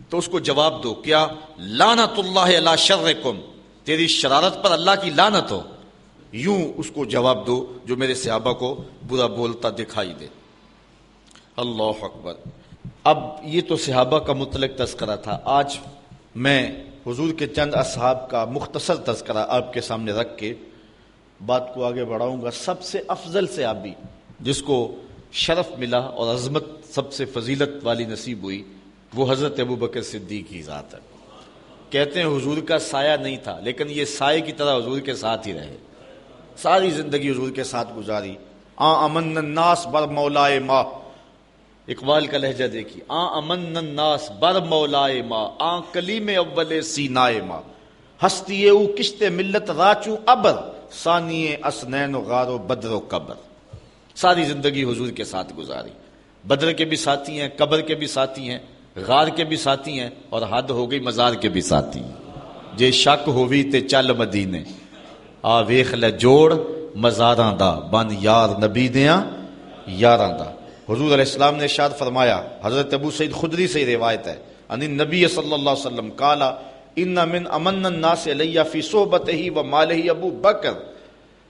تو اس کو جواب دو کیا، لعنت اللہ علی شرکم، تیری شرارت پر اللہ کی لعنت ہو، یوں اس کو جواب دو جو میرے صحابہ کو برا بولتا دکھائی دے۔ اللہ اکبر۔ اب یہ تو صحابہ کا مطلق تذکرہ تھا، آج میں حضور کے چند اصحاب کا مختصر تذکرہ آپ کے سامنے رکھ کے بات کو آگے بڑھاؤں گا۔ سب سے افضل صحابی جس کو شرف ملا اور عظمت سب سے فضیلت والی نصیب ہوئی وہ حضرت ابو بکر صدیق کی ذات ہے۔ کہتے ہیں حضور کا سایہ نہیں تھا، لیکن یہ سائے کی طرح حضور کے ساتھ ہی رہے، ساری زندگی حضور کے ساتھ گزاری۔ امن الناس بر مولائے ماں، اقبال کا لہجہ دیکھی، امن الناس بر مولائے ماں، کلیم اول سینائے ماں، ہستی او کشت ملت راچو ابر، ثانی اسنین و غار و بدر و قبر۔ ساری زندگی حضور کے ساتھ گزاری، بدر کے بھی ساتھی ہیں، قبر کے بھی ساتھی ہیں، غار کے بھی ساتھی ہیں، اور حد ہو گئی مزار کے بھی ساتھی ہیں۔ جے شک ہووی تے چل مدینے، آ ویخ لے جوڑ مزاراں دا، بن یار نبی دیاں یاراں دا۔ حضور علیہ السلام نے ارشاد فرمایا، حضرت ابو سعید خدری سے روایت ہے، ان النبی صلی اللہ علیہ وسلم قال ان من امن الناس علی فی صحبتہ و مالہ ابو بکر،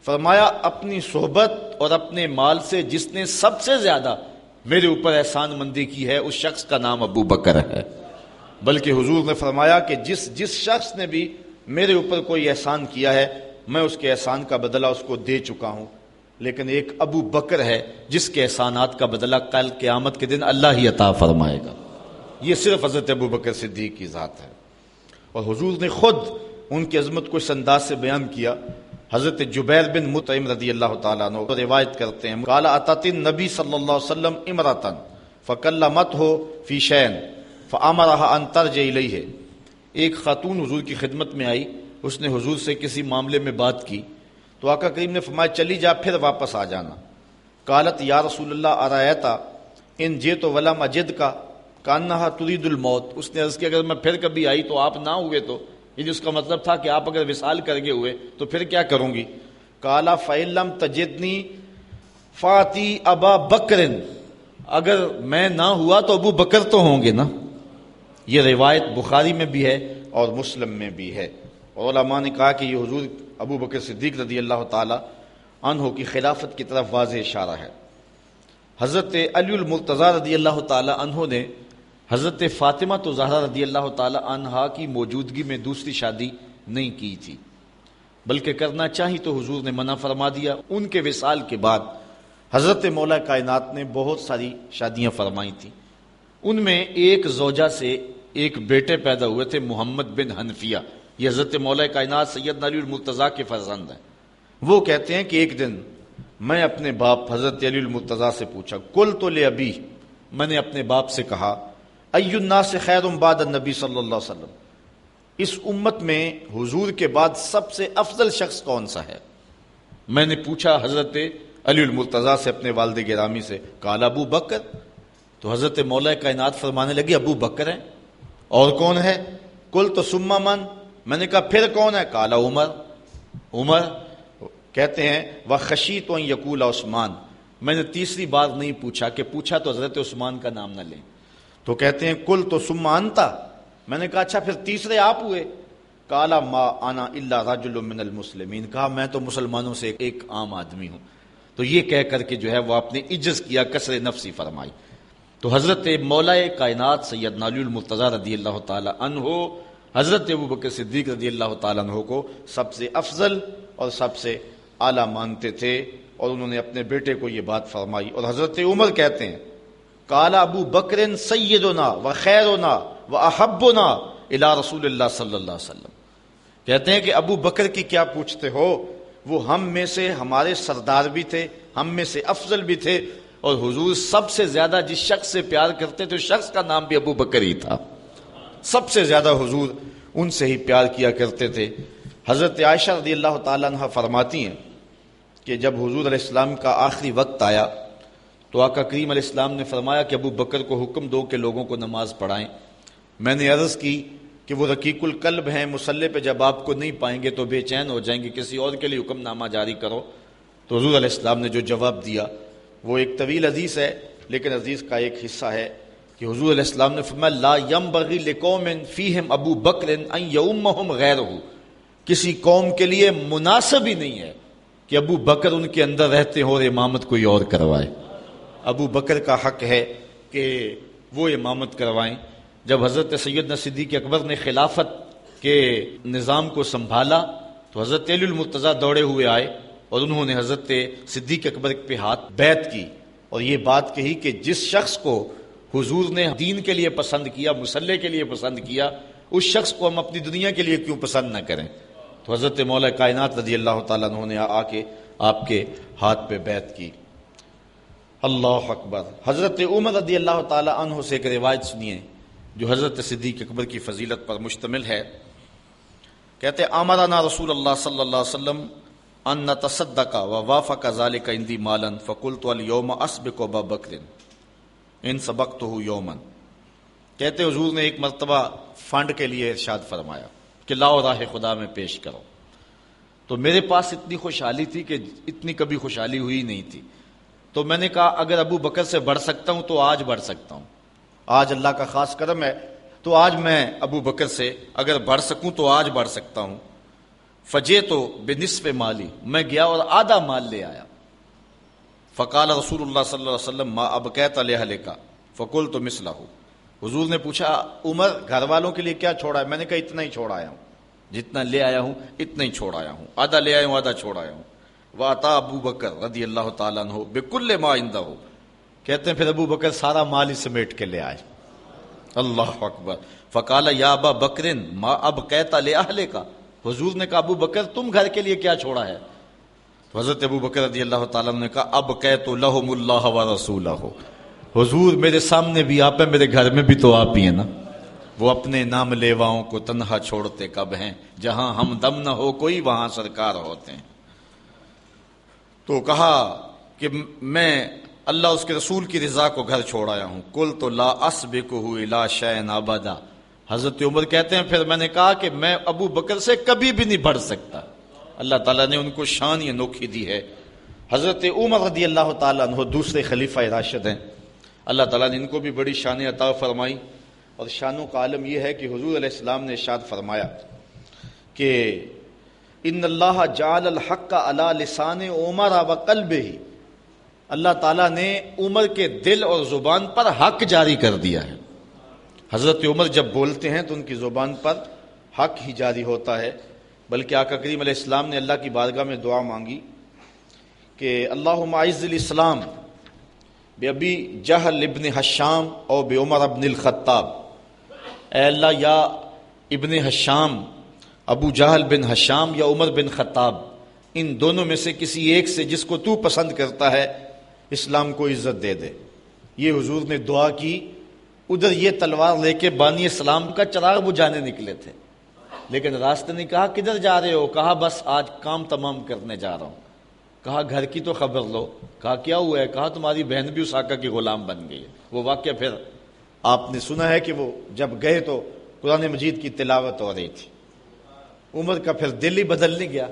فرمایا اپنی صحبت اور اپنے مال سے جس نے سب سے زیادہ میرے اوپر احسان مندی کی ہے اس شخص کا نام ابو بکر ہے۔ بلکہ حضور نے فرمایا کہ جس شخص نے بھی میرے اوپر کوئی احسان کیا ہے میں اس کے احسان کا بدلہ اس کو دے چکا ہوں، لیکن ایک ابو بکر ہے جس کے احسانات کا بدلہ کل قیامت کے دن اللہ ہی عطا فرمائے گا۔ یہ صرف حضرت ابو بکر صدیق کی ذات ہے، اور حضور نے خود ان کی عظمت کو اس انداز سے بیان کیا۔ حضرت جبیر بن مطعم رضی اللہ تعالیٰ عنہ روایت کرتے ہیں، قال اتت النبی صلی اللہ علیہ وسلم امرأۃ فکلمتہ فی شیء فامرها ان ترجع الیہ۔ ایک خاتون حضور کی خدمت میں آئی، اس نے حضور سے کسی معاملے میں بات کی تو آقا کریم نے فرمایا چلی جا پھر واپس آ جانا۔ قالت یا رسول اللہ ارایت ان جئت ولم اجدک کانہا ترید الموت۔ اس نے عرض کیا اگر میں پھر کبھی آئی تو آپ نہ ہوئے تو، یعنی اس کا مطلب تھا کہ آپ اگر وصال کر گئے ہوئے تو پھر کیا کروں گی؟ قال فإن لم تجدنی فاتی ابا بکر، اگر میں نہ ہوا تو ابو بکر تو ہوں گے نا۔ یہ روایت بخاری میں بھی ہے اور مسلم میں بھی ہے۔ علماء نے کہا کہ یہ حضور ابو بکر صدیق رضی اللہ تعالی عنہ کی خلافت کی طرف واضح اشارہ ہے۔ حضرت علی المرتضیٰ رضی اللہ تعالی عنہ نے حضرت فاطمہ تو زہرا رضی اللہ تعالی عنہا کی موجودگی میں دوسری شادی نہیں کی تھی، بلکہ کرنا چاہی تو حضور نے منع فرما دیا۔ ان کے وصال کے بعد حضرت مولا کائنات نے بہت ساری شادیاں فرمائی تھیں، ان میں ایک زوجہ سے ایک بیٹے پیدا ہوئے تھے محمد بن حنفیہ، یہ حضرت مولا کائنات سیدنا علی المرتضیٰ کے فرزند ہیں۔ وہ کہتے ہیں کہ ایک دن میں اپنے باپ حضرت علی المرتضیٰ سے پوچھا، قلت لابی، میں نے اپنے باپ سے کہا، ای الناس خیر بعد النبی صلی اللہ علیہ وسلم، اس امت میں حضور کے بعد سب سے افضل شخص کون سا ہے؟ میں نے پوچھا حضرت علی المرتضیٰ سے اپنے والد گرامی سے، قال ابو بکر، تو حضرت مولا کائنات فرمانے لگی ابو بکر ہیں، اور کون ہے؟ قلت ثم من، میں نے کہا پھر کون ہے؟ قال عمر، عمر کہتے ہیں وخشیت ان یقول عثمان، میں نے تیسری بار نہیں پوچھا کہ پوچھا تو حضرت عثمان کا نام نہ لیں، تو کہتے ہیں قلت ثم انت، میں نے کہا اچھا پھر تیسرے آپ ہوئے؟ قال ما انا الا رجل من المسلمین، کہا میں تو مسلمانوں سے ایک عام آدمی ہوں۔ تو یہ کہہ کر کے جو ہے وہ آپ نے عجز کیا، کسر نفسی فرمائی۔ تو حضرت مولا کائنات سیدنا علی المرتضیٰ رضی اللہ تعالی عنہ حضرت ابو بکر صدیق رضی اللہ تعالیٰ عنہ کو سب سے افضل اور سب سے اعلیٰ مانتے تھے، اور انہوں نے اپنے بیٹے کو یہ بات فرمائی۔ اور حضرت عمر کہتے ہیں قال ابو بکر سیدنا و خیرنا و احبنا الی رسول اللہ صلی اللہ علیہ وسلم، کہتے ہیں کہ ابو بکر کی کیا پوچھتے ہو، وہ ہم میں سے ہمارے سردار بھی تھے، ہم میں سے افضل بھی تھے، اور حضور سب سے زیادہ جس شخص سے پیار کرتے تھے اس شخص کا نام بھی ابو بکر ہی تھا، سب سے زیادہ حضور ان سے ہی پیار کیا کرتے تھے۔ حضرت عائشہ رضی اللہ تعالیٰ عنہ فرماتی ہیں کہ جب حضور علیہ السلام کا آخری وقت آیا تو آقا کریم علیہ السلام نے فرمایا کہ ابو بکر کو حکم دو کہ لوگوں کو نماز پڑھائیں۔ میں نے عرض کی کہ وہ رقیق القلب ہیں، مصلی پہ جب آپ کو نہیں پائیں گے تو بے چین ہو جائیں گے، کسی اور کے لیے حکم نامہ جاری کرو۔ تو حضور علیہ السلام نے جو جواب دیا وہ ایک طویل حدیث ہے، لیکن حدیث کا ایک حصہ ہے کہ حضور علیہ السلام نے فرمایا لا ينبغي لقوم فيهم ابو بکر ان يؤمهم غیرہ، کسی قوم کے لیے مناسب ہی نہیں ہے کہ ابو بکر ان کے اندر رہتے ہو اور امامت کوئی اور کروائے۔ ابو بکر کا حق ہے کہ وہ امامت کروائیں۔ جب حضرت سیدنا صدیق اکبر نے خلافت کے نظام کو سنبھالا تو حضرت علی المرتضیٰ دوڑے ہوئے آئے اور انہوں نے حضرت صدیق اکبر پہ ہاتھ بیعت کی اور یہ بات کہی کہ جس شخص کو حضور نے دین کے لیے پسند کیا، مصلی کے لیے پسند کیا، اس شخص کو ہم اپنی دنیا کے لیے کیوں پسند نہ کریں۔ تو حضرت مولا کائنات رضی اللہ تعالیٰ عنہ نے آ کے آپ کے ہاتھ پہ بیعت کی۔ اللہ اکبر۔ حضرت عمر رضی اللہ تعالیٰ عنہ سے ایک روایت سنیے جو حضرت صدیق اکبر کی فضیلت پر مشتمل ہے۔ کہتے امرنا رسول اللہ صلی اللہ علیہ وسلم ان نتصدق ووافق ذلك عندي مالا فقلت اليوم اسبق ابا بکر ان سبقته یوما، کہتے حضور نے ایک مرتبہ فنڈ کے لیے ارشاد فرمایا کہ لاؤ راہ خدا میں پیش کرو، تو میرے پاس اتنی خوشحالی تھی کہ اتنی کبھی خوشحالی ہوئی نہیں تھی، تو میں نے کہا اگر ابو بکر سے بڑھ سکتا ہوں تو آج بڑھ سکتا ہوں، آج اللہ کا خاص کرم ہے تو آج میں ابو بکر سے اگر بڑھ سکوں تو آج بڑھ سکتا ہوں۔ فجے تو بنصف مالی، میں گیا اور آدھا مال لے آیا۔ فقال رسول اللہ صلی اللہ علیہ وسلم ما ابقیت لأہلک فقلت مثلہ. حضور نے پوچھا عمر گھر والوں کے لیے کیا چھوڑا ہے؟ میں نے کہا اتنا ہی چھوڑ آیا ہوں، جتنا لے آیا ہوں اتنا ہی چھوڑ آیا ہوں، آدھا لے آیا ہوں آدھا چھوڑ آیا ہوں. وَأَتَى ابو بکر رضی اللہ تعالیٰ عنہ بِكُلِّ مَا عِندَهُ. کہتے ہیں پھر ابو بکر سارا مال ہی سمیٹ کے لے آئے. اللہ اکبر. فقال یا ابا بکر ما ابقیت لأہلک. حضور نے کہا ابو بکر تم گھر کے لیے کیا چھوڑا ہے؟ تو حضرت ابو بکر رضی اللہ تعالیٰ نے کہا ابقیت لہم اللہ ورسولہ. حضور میرے سامنے بھی آپ ہیں، میرے گھر میں بھی تو آپ ہی ہیں نا. وہ اپنے نام لیواؤں کو تنہا چھوڑتے کب ہیں، جہاں ہم دم نہ ہو کوئی وہاں سرکار ہوتے ہیں. تو کہا کہ میں اللہ اس کے رسول کی رضا کو گھر چھوڑ آیا ہوں. قلت لا اسبقہ الی شیء ابدا. حضرت عمر کہتے ہیں پھر میں نے کہا کہ میں ابو بکر سے کبھی بھی نہیں بڑھ سکتا. اللہ تعالیٰ نے ان کو شان یہ انوکھی دی ہے. حضرت عمر رضی اللہ تعالیٰ عنہ دوسرے خلیفہ راشد ہیں. اللہ تعالیٰ نے ان کو بھی بڑی شان عطا فرمائی، اور شانوں کا عالم یہ ہے کہ حضور علیہ السلام نے ارشاد فرمایا کہ ان اللہ جعل الحق علی لسان عمر وقلبہ. اللہ تعالیٰ نے عمر کے دل اور زبان پر حق جاری کر دیا ہے. حضرت عمر جب بولتے ہیں تو ان کی زبان پر حق ہی جاری ہوتا ہے. بلکہ آقا کریم علیہ السلام نے اللہ کی بارگاہ میں دعا مانگی کہ اللہم اعز الاسلام بأبی جہل ابن حشام اور بعمر ابن الخطاب. اے اللہ یا ابن حشام، ابو جہل بن حشام یا عمر بن خطاب، ان دونوں میں سے کسی ایک سے جس کو تو پسند کرتا ہے اسلام کو عزت دے دے. یہ حضور نے دعا کی. ادھر یہ تلوار لے کے بانی اسلام کا چراغ بجھانے نکلے تھے، لیکن راستے نے کہا کدھر جا رہے ہو؟ کہا بس آج کام تمام کرنے جا رہا ہوں. کہا گھر کی تو خبر لو. کہا کیا ہوا ہے؟ کہا تمہاری بہن بھی اس آقا کی غلام بن گئی ہے. وہ واقعہ پھر آپ نے سنا ہے کہ وہ جب گئے تو قرآن مجید کی تلاوت ہو رہی تھی. عمر کا پھر دل ہی بدل نہیں گیا.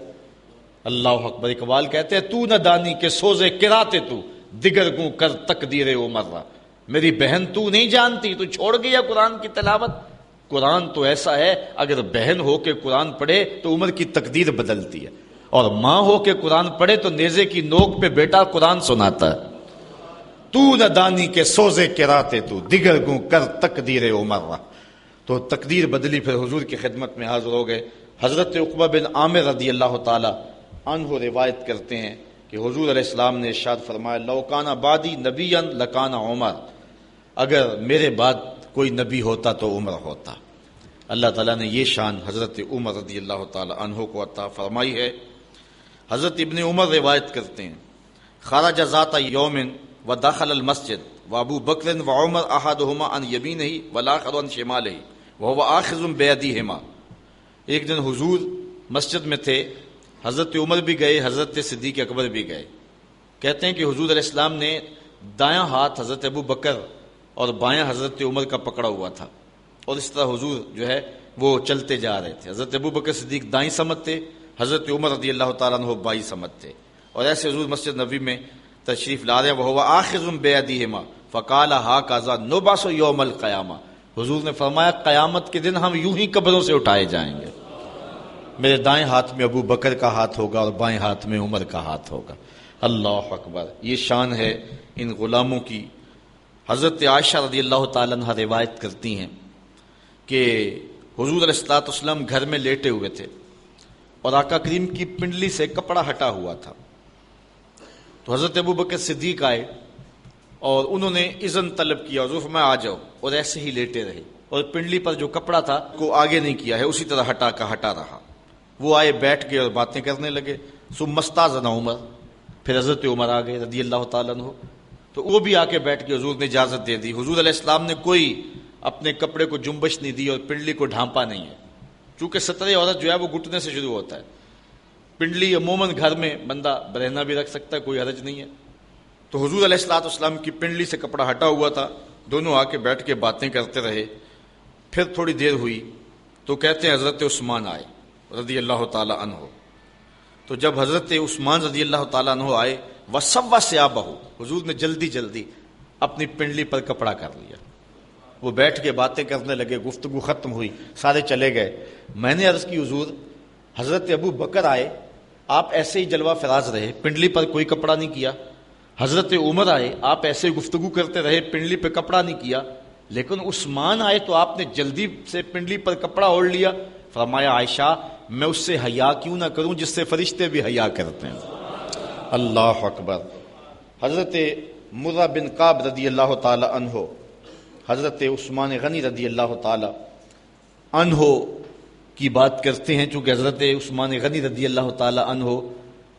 اللہ اکبر. اقبال کہتے ہیں تو نہ دانی کے سوزے کراتے تو دیگر گوں کر تقدیر عمر را. میری بہن تو نہیں جانتی، تو چھوڑ گیا قرآن کی تلاوت. قرآن تو ایسا ہے اگر بہن ہو کے قرآن پڑھے تو عمر کی تقدیر بدلتی ہے، اور ماں ہو کے قرآن پڑھے تو نیزے کی نوک پہ بیٹا قرآن سناتا ہے. تو نہ دانی کے سوزے کراتے تو دیگر گوں کر تقدیر عمر را. تو تقدیر بدلی. پھر حضور کی خدمت میں حاضر ہو گئے. حضرت عقبہ بن عامر رضی اللہ تعالی عنہ روایت کرتے ہیں کہ حضور علیہ السلام نے ارشاد فرمایا لو کان بعدی نبیا لکان عمر. اگر میرے بعد کوئی نبی ہوتا تو عمر ہوتا. اللہ تعالیٰ نے یہ شان حضرت عمر رضی اللہ تعالی عنہ کو عطا فرمائی ہے. حضرت ابن عمر روایت کرتے ہیں خرج ذات یوم ودخل المسجد وابو بکر وعمر احدهما عن یمینہ والآخر عن شمالہ وهو آخذ بیدیہما. ایک دن حضور مسجد میں تھے، حضرت عمر بھی گئے، حضرت صدیق اکبر بھی گئے. کہتے ہیں کہ حضور علیہ السلام نے دایاں ہاتھ حضرت ابو بکر اور بایاں حضرت عمر کا پکڑا ہوا تھا، اور اس طرح حضور جو ہے وہ چلتے جا رہے تھے. حضرت ابو بکر صدیق دائیں سمت تھے، حضرت عمر رضی اللہ تعالیٰ عنہ بائیں سمت تھے، اور ایسے حضور مسجد نبوی میں تشریف لا رہے. وہو آخذ بیدیہما فقال ہاکذا نبعث یوم القیامہ. حضور نے فرمایا قیامت کے دن ہم یوں ہی قبروں سے اٹھائے جائیں گے. میرے دائیں ہاتھ میں ابو بکر کا ہاتھ ہوگا اور بائیں ہاتھ میں عمر کا ہاتھ ہوگا. اللہ اکبر. یہ شان ہے ان غلاموں کی. حضرت عائشہ رضی اللہ تعالیٰ عنہ روایت کرتی ہیں کہ حضور علیہ الصلوۃ والسلام گھر میں لیٹے ہوئے تھے اور آقا کریم کی پنڈلی سے کپڑا ہٹا ہوا تھا. تو حضرت ابو بکر صدیق آئے اور انہوں نے اذن طلب کیا، حضور میں آ جاؤ، اور ایسے ہی لیٹے رہے اور پنڈلی پر جو کپڑا تھا کو آگے نہیں کیا ہے، اسی طرح ہٹا رہا. وہ آئے بیٹھ گئے اور باتیں کرنے لگے. ثم استاذن عمر. پھر حضرت عمر آ گئے رضی اللہ تعالیٰ عنہ، تو وہ بھی آ کے بیٹھ کے حضور نے اجازت دے دی. حضور علیہ السلام نے کوئی اپنے کپڑے کو جنبش نہیں دی اور پنڈلی کو ڈھانپا نہیں ہے، چونکہ سترے عورت جو ہے وہ گھٹنے سے شروع ہوتا ہے. پنڈلی عموماً گھر میں بندہ برہنہ بھی رکھ سکتا ہے، کوئی حرج نہیں ہے. تو حضور علیہ الصلوۃ والسلام کی پنڈلی سے کپڑا ہٹا ہوا تھا. دونوں آ کے بیٹھ کے باتیں کرتے رہے. پھر تھوڑی دیر ہوئی تو کہتے ہیں حضرت عثمان آئے رضی اللہ تعالی عنہ. تو جب حضرت عثمان رضی اللہ تعالیٰ عنہ آئے وَسَوَّ ثِيَابَهُ. حضور نے جلدی اپنی پنڈلی پر کپڑا کر لیا. وہ بیٹھ کے باتیں کرنے لگے. گفتگو ختم ہوئی، سارے چلے گئے. میں نے عرض کی حضور حضرت ابو بکر آئے، آپ ایسے ہی جلوہ فراز رہے، پنڈلی پر کوئی کپڑا نہیں کیا. حضرت عمر آئے، آپ ایسے گفتگو کرتے رہے، پنڈلی پہ کپڑا نہیں کیا، لیکن عثمان آئے تو آپ نے جلدی سے پنڈلی پر کپڑا اوڑھ لیا. فرمایا عائشہ میں اس سے حیا کیوں نہ کروں جس سے فرشتے بھی حیا کرتے ہیں. اللہ اکبر. حضرت مرہ بن کعب رضی اللہ تعالی عنہ حضرت عثمان غنی رضی اللہ تعالی عنہ کی بات کرتے ہیں. چونکہ حضرت عثمان غنی رضی اللہ تعالی عنہ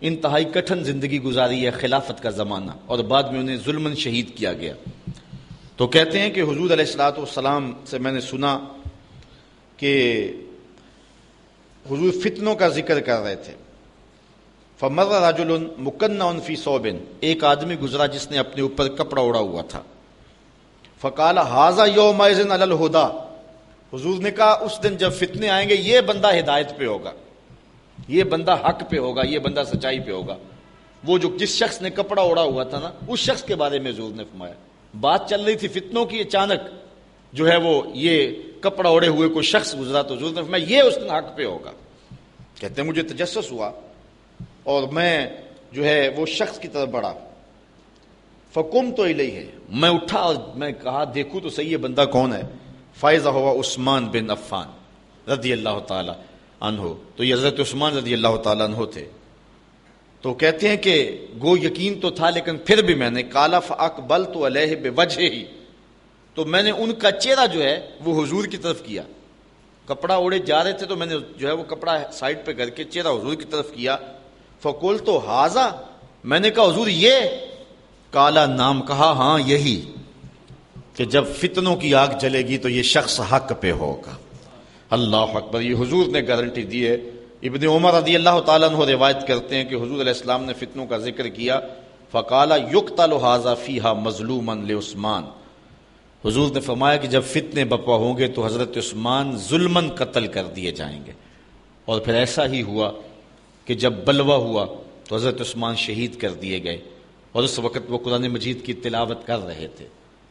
انتہائی کٹھن زندگی گزاری ہے، خلافت کا زمانہ، اور بعد میں انہیں ظلماً شہید کیا گیا. تو کہتے ہیں کہ حضور علیہ الصلوۃ والسلام سے میں نے سنا کہ حضور فتنوں کا ذکر کر رہے تھے. فمر رجل مکنع فی ثوب، ایک آدمی گزرا جس نے اپنے اوپر کپڑا اڑا ہوا تھا. فقال ھذا یومئذ علی الہدی، حضور نے کہا اس دن جب فتنے آئیں گے یہ بندہ ہدایت پہ ہوگا، یہ بندہ حق پہ ہوگا، یہ بندہ سچائی پہ ہوگا. وہ جو جس شخص نے کپڑا اڑا ہوا تھا نا، اس شخص کے بارے میں حضور نے فرمایا. بات چل رہی تھی فتنوں کی، اچانک جو ہے وہ یہ کپڑا اوڑے ہوئے کوئی شخص گزرا تو حضور نے فرمایا یہ اس دن حق پہ ہوگا. کہتے ہیں مجھے تجسس ہوا اور میں جو ہے وہ شخص کی طرف بڑھا. فقمت الیہ، میں اٹھا اور میں کہا دیکھوں تو صحیح یہ بندہ کون ہے. فاذا ہوا عثمان بن عفان رضی اللہ تعالی عنہ. تو یہ حضرت عثمان رضی اللہ تعالی عنہ تھے. تو کہتے ہیں کہ گو یقین تو تھا لیکن پھر بھی میں نے قال فاقبلت علیہ بوجہہ، تو میں نے ان کا چہرہ جو ہے وہ حضور کی طرف کیا. کپڑا اوڑے جا رہے تھے تو میں نے جو ہے وہ کپڑا سائڈ پہ کر کے چہرہ حضور کی طرف کیا. فقلت ھذا، میں نے کہا حضور یہ؟ کالا، نام کہا ہاں یہی، کہ جب فتنوں کی آگ جلے گی تو یہ شخص حق پہ ہوگا. اللہ اکبر. یہ حضور نے گارنٹی دی ہے. ابن عمر رضی اللہ تعالیٰ عنہ روایت کرتے ہیں کہ حضور علیہ السلام نے فتنوں کا ذکر کیا. فقال یقتل ھذا فیھا مظلوما لعثمان، حضور نے فرمایا کہ جب فتنے بپا ہوں گے تو حضرت عثمان ظلماً قتل کر دیے جائیں گے. اور پھر ایسا ہی ہوا کہ جب بلوہ ہوا تو حضرت عثمان شہید کر دیے گئے. اور اس وقت وہ قرآن مجید کی تلاوت کر رہے تھے.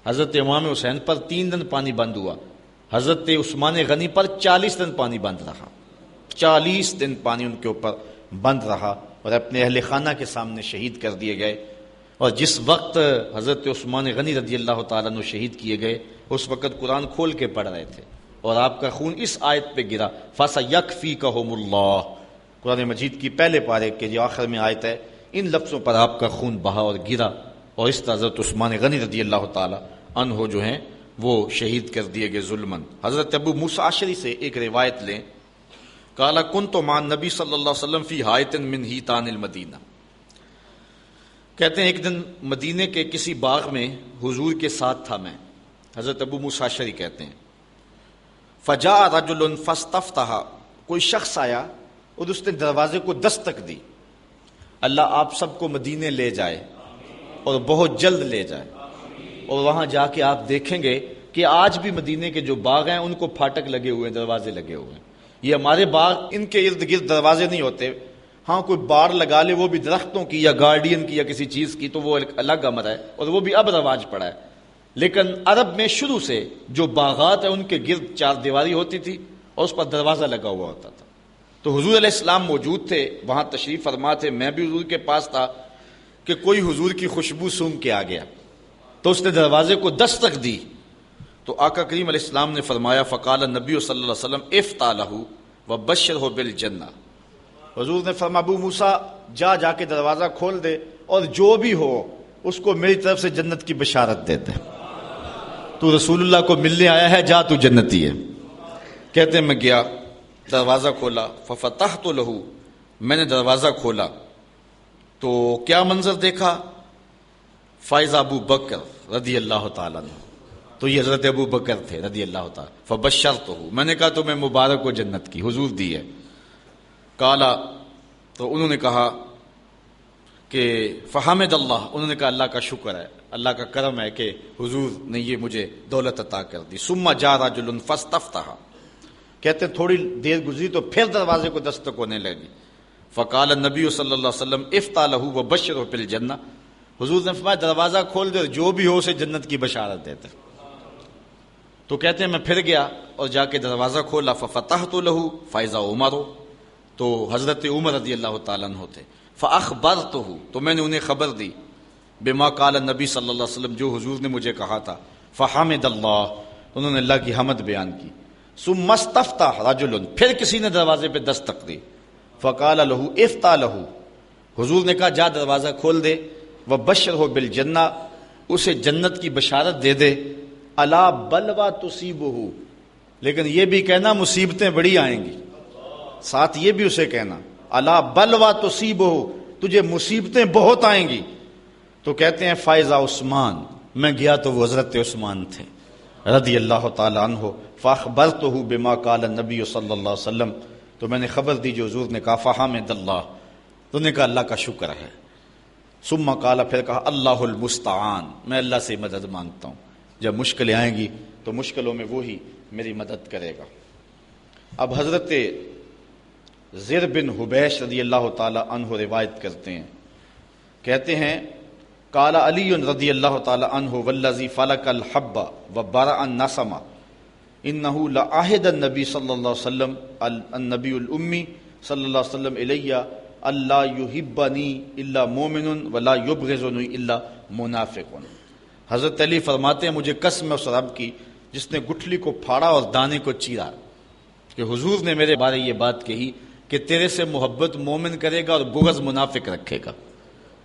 حضرت امام حسین پر 3 دن پانی بند ہوا، حضرت عثمان غنی پر 40 دن پانی بند رہا. 40 دن پانی ان کے اوپر بند رہا اور اپنے اہل خانہ کے سامنے شہید کر دیے گئے. اور جس وقت حضرت عثمان غنی رضی اللہ تعالیٰ عنہ شہید کیے گئے اس وقت قرآن کھول کے پڑھ رہے تھے اور آپ کا خون اس آیت پہ گرا، فَسَيَكْفِيكَهُمُ اللَّهُ. قرآن مجید کی پہلے پارے کے جو آخر میں آیت ہے ان لفظوں پر آپ کا خون بہا اور گرا، اور اس طرح حضرت عثمان غنی رضی اللہ تعالیٰ عنہ جو ہیں وہ شہید کر دیے گئے ظلماً. حضرت ابو موسیٰ اشعری سے ایک روایت لیں. قال كنت مع النبی صلی اللہ علیہ وسلم فی حائط من حیطان المدینہ. کہتے ہیں ایک دن مدینے کے کسی باغ میں حضور کے ساتھ تھا میں. حضرت ابو موسیٰ اشعری کہتے ہیں فجاء رجل فاستفتح، کوئی شخص آیا اور اس نے دروازے کو دستک دی. اللہ آپ سب کو مدینے لے جائے اور بہت جلد لے جائے، اور وہاں جا کے آپ دیکھیں گے کہ آج بھی مدینے کے جو باغ ہیں ان کو پھاٹک لگے ہوئے ہیں، دروازے لگے ہوئے ہیں. یہ ہمارے باغ ان کے ارد گرد دروازے نہیں ہوتے. ہاں کوئی باڑ لگا لے وہ بھی درختوں کی یا گارڈین کی یا کسی چیز کی تو وہ ایک الگ امر ہے اور وہ بھی اب رواج پڑا ہے. لیکن عرب میں شروع سے جو باغات ہیں ان کے گرد 4 دیواری ہوتی تھی اور اس پر دروازہ لگا ہوا ہوتا تھا. تو حضور علیہ السلام موجود تھے، وہاں تشریف فرما تھے، میں بھی حضور کے پاس تھا کہ کوئی حضور کی خوشبو سونگھ کے آ گیا تو اس نے دروازے کو دستک دی. تو آقا کریم علیہ السلام نے فرمایا فقال النبی صلی اللہ علیہ وسلم افتح لہ وبشرہ بالجنہ. حضور نے فرمایا ابو موسیٰ جا کے دروازہ کھول دے اور جو بھی ہو اس کو میری طرف سے جنت کی بشارت دے دے. تو رسول اللہ کو ملنے آیا ہے، جا تو جنتی ہے. کہتے ہیں میں گیا، دروازہ کھولا، ففتحت لہ، میں نے دروازہ کھولا تو کیا منظر دیکھا؟ فائز ابو بکر رضی اللہ تعالیٰ عنہ. تو یہ حضرت ابو بکر تھے رضی اللہ تعالیٰ. فبشرتہ، میں نے کہا تمہیں مبارک ہو جنت کی، حضور دی ہے. کالا، تو انہوں نے کہا کہ فحمد اللہ، انہوں نے کہا اللہ کا شکر ہے، اللہ کا کرم ہے کہ حضور نے یہ مجھے دولت عطا کر دی. ثم جاء رجل فاستفتح، کہتے ہیں تھوڑی دیر گزری تو پھر دروازے کو دستک ہونے لگی. فقال النبی صلی اللہ علیہ وسلم افتح لہ وبشرہ بالجنہ. حضور نے فرمایا دروازہ کھول دے، جو بھی ہو اسے جنت کی بشارت دیتے. تو کہتے ہیں میں پھر گیا اور جا کے دروازہ کھولا، ففتحت لہ فاذا عمر، تو حضرت عمر رضی اللہ تعالیٰ عنہ تھے. فاخبرتہ، تو میں نے انہیں خبر دی بما قال نبی صلی اللہ علیہ وسلم، جو حضور نے مجھے کہا تھا. فحمد اللہ، انہوں نے اللہ کی حمد بیان کی. ثم استفتح رجل، پھر کسی نے دروازے پہ دستک دی. فقال له افتح له، حضور نے کہا جا دروازہ کھول دے. وبشرہ بالجنہ، اسے جنت کی بشارت دے دے. الا بلوا تصیبہ، لیکن یہ بھی کہنا مصیبتیں بڑی آئیں گی. ساتھ یہ بھی اسے کہنا الا بلوا تصیبہ، تجھے مصیبتیں بہت آئیں گی. تو کہتے ہیں فائزہ عثمان، میں گیا تو وہ حضرت عثمان تھے رضی اللہ تعالی عنہ. فاخبرتہ بما قال النبی صلی اللہ علیہ وسلم، تو میں نے خبر دی جو حضور نے کہا. فحمد اللہ، تو نے کہا اللہ کا شکر ہے. ثم قال، پھر کہا اللہ المستعان، میں اللہ سے مدد مانگتا ہوں. جب مشکلیں آئیں گی تو مشکلوں میں وہی میری مدد کرے گا. اب حضرت زر بن حبیش رضی اللہ تعالی عنہ روایت کرتے ہیں، کہتے ہیں قال علی رضی اللہ تعالی عنہ والذی فلق الحب وبرأ النسم انہ لعہد النبی صلی اللہ علیہ وسلم النبی الامی صلی اللہ علیہ وسلم الی اللہ یحبنی الا مومن ولا یبغضنی الا منافق. حضرت علی فرماتے ہیں مجھے قسم ہے اس رب کی جس نے گٹھلی کو پھاڑا اور دانے کو چیرا، کہ حضور نے میرے بارے یہ بات کہی کہ تیرے سے محبت مومن کرے گا اور بغض منافق رکھے گا.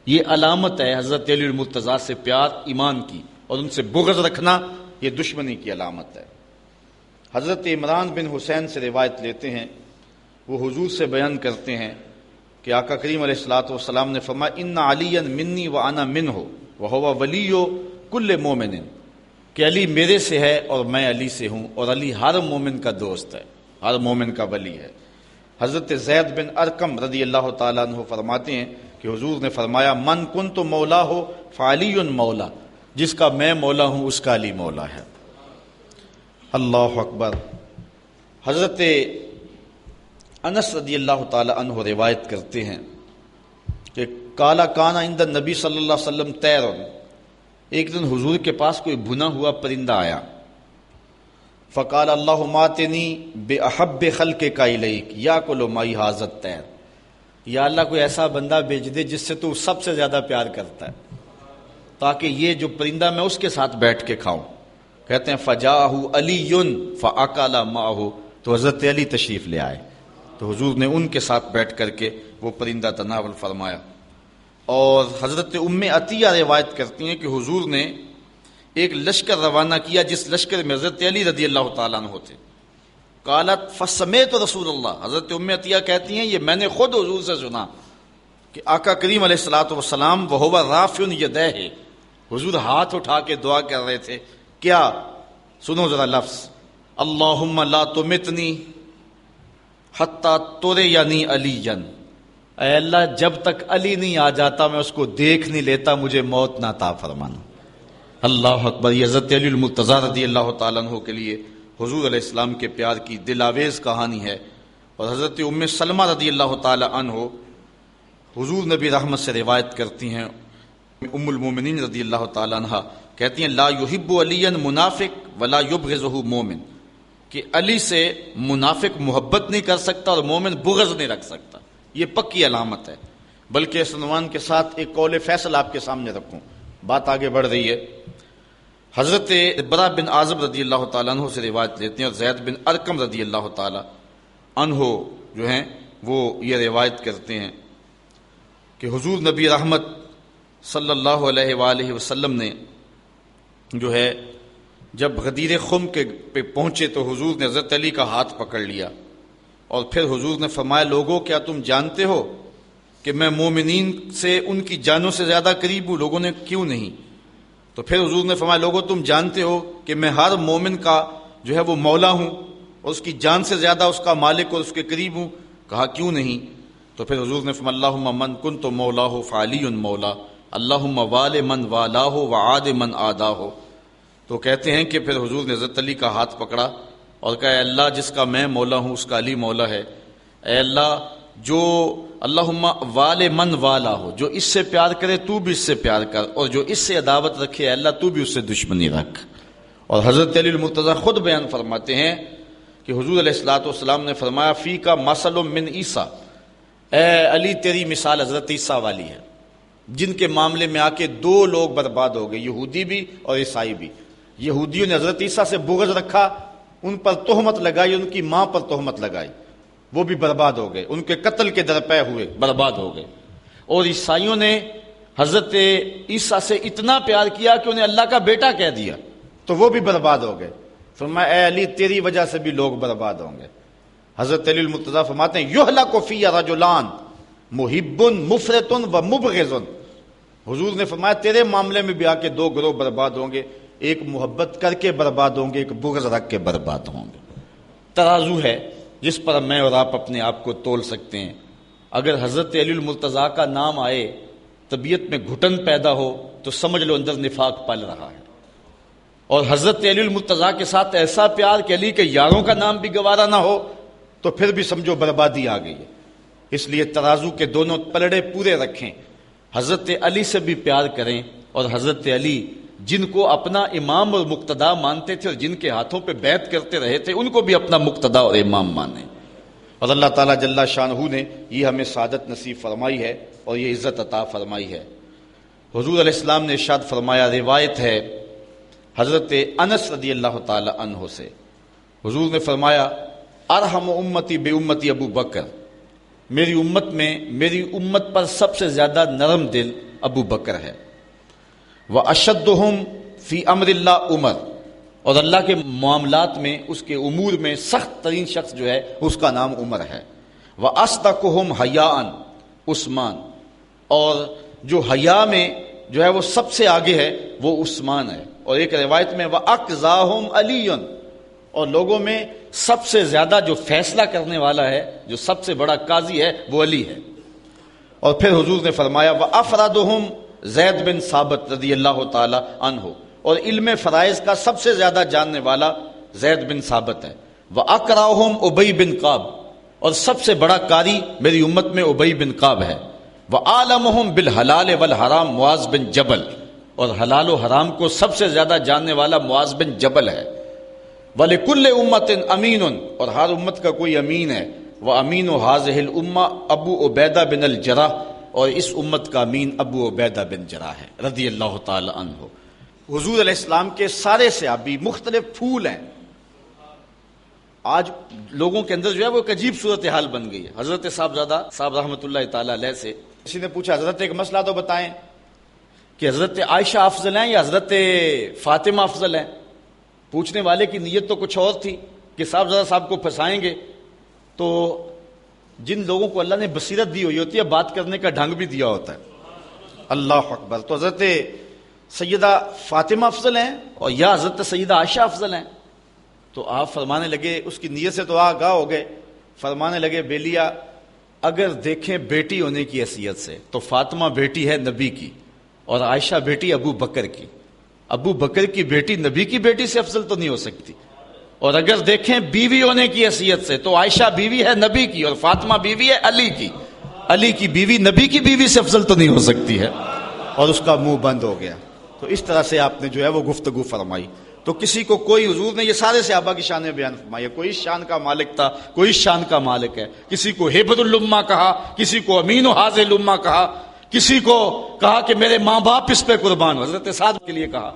یہ علامت ہے حضرت علی المرتضیٰ سے پیار ایمان کی، اور ان سے بغض رکھنا یہ دشمنی کی علامت ہے. حضرت عمران بن حسین سے روایت لیتے ہیں، وہ حضور سے بیان کرتے ہیں کہ آقا کریم علیہ الصلوۃ والسلام نے فرمایا ان علی منی وانا منہ وہو ولی کل مومن، کہ علی میرے سے ہے اور میں علی سے ہوں، اور علی ہر مومن کا دوست ہے، ہر مومن کا ولی ہے. حضرت زید بن ارقم رضی اللہ تعالیٰ عنہ فرماتے ہیں کہ حضور نے فرمایا من کنت مولا ہو فعلی مولا، جس کا میں مولا ہوں اس کا علی مولا ہے. اللہ اکبر. حضرت انس رضی اللہ تعالی عنہ روایت کرتے ہیں کہ کالا کانا عند النبی صلی اللہ علیہ وسلم طیر، ایک دن حضور کے پاس کوئی بھنا ہوا پرندہ آیا. فقال اللہم آتنی بأحب خلقک الیک یاکل مائی ھذا الطیر، یا اللہ کوئی ایسا بندہ بھیج دے جس سے تو سب سے زیادہ پیار کرتا ہے، تاکہ یہ جو پرندہ میں اس کے ساتھ بیٹھ کے کھاؤں. کہتے ہیں فجاءہ علی فاکل معہ، تو حضرت علی تشریف لے آئے تو حضور نے ان کے ساتھ بیٹھ کر کے وہ پرندہ تناول فرمایا. اور حضرت ام عطیہ روایت کرتی ہیں کہ حضور نے ایک لشکر روانہ کیا جس لشکر میں حضرت علی رضی اللہ تعالیٰ عنہ تھے. قالت فسمیت رسول اللہ، حضرت ام عطیہ کہتی ہیں یہ میں نے خود حضور سے سنا کہ آقا کریم علیہ الصلوۃ والسلام وہو رافع یدیہ، حضور ہاتھ اٹھا کے دعا کر رہے تھے. کیا؟ سنو ذرا لفظ، اللہم لا تمتنی حتی ترینی علی، اے اللہ جب تک علی نہیں آ جاتا میں اس کو دیکھ نہیں لیتا، مجھے موت نہ عطا فرمانا. اللہ اکبر. یہ حضرت علی المرتضیٰ رضی اللہ تعالیٰ عنہ کے لیے حضور علیہ السلام کے پیار کی دل آویز کہانی ہے. اور حضرت ام سلمہ رضی اللہ تعالیٰ عنہ حضور نبی رحمت سے روایت کرتی ہیں، ام المومنین رضی اللہ تعالیٰ عنہ کہتی ہیں لا یحب علی منافق ولا یبغضہ مومن، کہ علی سے منافق محبت نہیں کر سکتا اور مومن بغض نہیں رکھ سکتا. یہ پکی علامت ہے. بلکہ اس عنوان کے ساتھ ایک قول فیصل آپ کے سامنے رکھوں، بات آگے بڑھ رہی ہے. حضرت برا بن عازب رضی اللہ تعالیٰ عنہ سے روایت لیتے ہیں، اور زید بن ارقم رضی اللہ تعالیٰ عنہ جو ہیں وہ یہ روایت کرتے ہیں کہ حضور نبی رحمت صلی اللہ علیہ وآلہ وسلم نے جو ہے جب غدیر خم کے پہ پہنچے تو حضور نے حضرت علی کا ہاتھ پکڑ لیا، اور پھر حضور نے فرمایا لوگوں کیا تم جانتے ہو کہ میں مومنین سے ان کی جانوں سے زیادہ قریب ہوں؟ لوگوں نے کیوں نہیں؟ تو پھر حضور نے فرمایا لوگوں تم جانتے ہو کہ میں ہر مومن کا جو ہے وہ مولا ہوں اور اس کی جان سے زیادہ اس کا مالک اور اس کے قریب ہوں. کہا کیوں نہیں؟ تو پھر حضور نے فرمایا اللہم من کنت مولاہ فعلی مولا، اللہم وال من والاہ وعاد من آداہ. تو کہتے ہیں کہ پھر حضور نے حضرت علی کا ہاتھ پکڑا اور کہا اے اللہ جس کا میں مولا ہوں اس کا علی مولا ہے. اے اللہ جو اللہم وال من والا ہو، جو اس سے پیار کرے تو بھی اس سے پیار کر، اور جو اس سے عداوت رکھے اے اللہ تو بھی اس سے دشمنی رکھ. اور حضرت علی المرتضیٰ خود بیان فرماتے ہیں کہ حضور علیہ الصلوۃ والسلام نے فرمایا فی کا مثل من عیسیٰ، اے علی تیری مثال حضرت عیسیٰ والی ہے. جن کے معاملے میں آ کے دو لوگ برباد ہو گئے، یہودی بھی اور عیسائی بھی۔ یہودیوں نے حضرت عیسیٰ سے بغض رکھا، ان پر تہمت لگائی، ان کی ماں پر تہمت لگائی، وہ بھی برباد ہو گئے، ان کے قتل کے درپے ہوئے، برباد ہو گئے۔ اور عیسائیوں نے حضرت عیسیٰ سے اتنا پیار کیا کہ انہیں اللہ کا بیٹا کہہ دیا، تو وہ بھی برباد ہو گئے۔ فرمایا اے علی تیری وجہ سے بھی لوگ برباد ہوں گے۔ حضرت علی المرتضیٰ فرماتے ہیں یہلک فی رجلان محب مفرط و مبغض۔ حضور نے فرمایا تیرے معاملے میں بھی آ کے دو گروہ برباد ہوں گے، ایک محبت کر کے برباد ہوں گے، ایک بغض رکھ کے برباد ہوں گے۔ ترازو ہے جس پر میں اور آپ اپنے آپ کو تول سکتے ہیں۔ اگر حضرت علی المرتضیٰ کا نام آئے، طبیعت میں گھٹن پیدا ہو، تو سمجھ لو اندر نفاق پل رہا ہے۔ اور حضرت علی المرتضیٰ کے ساتھ ایسا پیار کہ علی کے یاروں کا نام بھی گوارا نہ ہو، تو پھر بھی سمجھو بربادی آ گئی ہے۔ اس لیے ترازو کے دونوں پلڑے پورے رکھیں، حضرت علی سے بھی پیار کریں، اور حضرت علی جن کو اپنا امام اور مقتدا مانتے تھے اور جن کے ہاتھوں پہ بیعت کرتے رہے تھے، ان کو بھی اپنا مقتدا اور امام مانیں۔ اور اللہ تعالیٰ جل شانہ نے یہ ہمیں سعادت نصیب فرمائی ہے اور یہ عزت عطا فرمائی ہے۔ حضور علیہ السلام نے ارشاد فرمایا، روایت ہے حضرت انس رضی اللہ تعالی عنہ سے، حضور نے فرمایا ارحم امتی بے امتی ابو بکر، میری امت میں میری امت پر سب سے زیادہ نرم دل ابو بکر ہے۔ واشدہم فی امر اللہ عمر، اور اللہ کے معاملات میں، اس کے امور میں سخت ترین شخص جو ہے اس کا نام عمر ہے۔ وَأَصْدَقُهُمْ حَيَاءً عثمان، اور جو حیا میں جو ہے وہ سب سے آگے ہے وہ عثمان ہے۔ اور ایک روایت میں وَأَقْضَاهُمْ عَلِيٌّ، اور لوگوں میں سب سے زیادہ جو فیصلہ کرنے والا ہے، جو سب سے بڑا قاضی ہے، وہ علی ہے۔ اور پھر حضور نے فرمایا وَأَفْرَدُهُمْ زید بن ثابت رضی اللہ تعالی عنہ، اور علم فرائض کا سب سے زیادہ جاننے والا زید بن ثابت ہے۔ وَأَقْرَأُهُمْ اُبَيْ بن قعب، اور سب سے بڑا قاری میری امت میں ابی بن قعب ہے۔ وَعَالَمُهُمْ بِالْحَلَالِ وَالْحَرَامِ معاذ بن جبل، اور حلال و حرام کو سب سے زیادہ جاننے والا معاذ بن جبل ہے۔ وَلِكُلِّ أُمَّةٍ أَمِينٌ، اور ہر امت کا کوئی امین ہے۔ وَأَمِينُ هَذِهِ الْأُمَّةِ ابو عبیدہ بن الجراح، اور اس امت کا امین ابو عبیدہ بن جراح ہے رضی اللہ تعالی عنہ۔ حضور علیہ السلام کے سارے صحابی مختلف پھول ہیں۔ آج لوگوں کے اندر جو ہے وہ ایک عجیب صورتحال بن گئی ہے۔ حضرت صاحبزادہ صاحب رحمۃ اللہ تعالی علیہ سے کسی نے پوچھا حضرت ایک مسئلہ تو بتائیں کہ حضرت عائشہ افضل ہیں یا حضرت فاطمہ افضل ہیں؟ پوچھنے والے کی نیت تو کچھ اور تھی کہ صاحبزادہ صاحب کو پھنسائیں گے۔ تو جن لوگوں کو اللہ نے بصیرت دی ہوئی ہوتی ہے، بات کرنے کا ڈھنگ بھی دیا ہوتا ہے۔ اللہ اکبر۔ تو حضرت سیدہ فاطمہ افضل ہیں اور یا حضرت سیدہ عائشہ افضل ہیں؟ تو آپ فرمانے لگے، اس کی نیت سے تو آگاہ ہو گئے، فرمانے لگے بیلیا اگر دیکھیں بیٹی ہونے کی حیثیت سے تو فاطمہ بیٹی ہے نبی کی اور عائشہ بیٹی ابو بکر کی۔ ابو بکر کی بیٹی نبی کی بیٹی سے افضل تو نہیں ہو سکتی۔ اور اگر دیکھیں بیوی ہونے کی حیثیت سے تو عائشہ بیوی ہے نبی کی اور فاطمہ بیوی ہے علی کی۔ علی کی بیوی نبی کی بیوی سے افضل تو نہیں ہو سکتی ہے۔ اور اس کا منہ بند ہو گیا۔ تو اس طرح سے آپ نے جو ہے وہ گفتگو فرمائی۔ تو کسی کو کوئی، حضور نے یہ سارے صحابہ کی شان بیان فرمائی، کوئی شان کا مالک تھا، کوئی شان کا مالک ہے۔ کسی کو ہیبت الامہ کہا، کسی کو امین و حاضر الامہ کہا، کسی کو کہا کہ میرے ماں باپ اس پہ قربان، حضرت سعد کے لیے کہا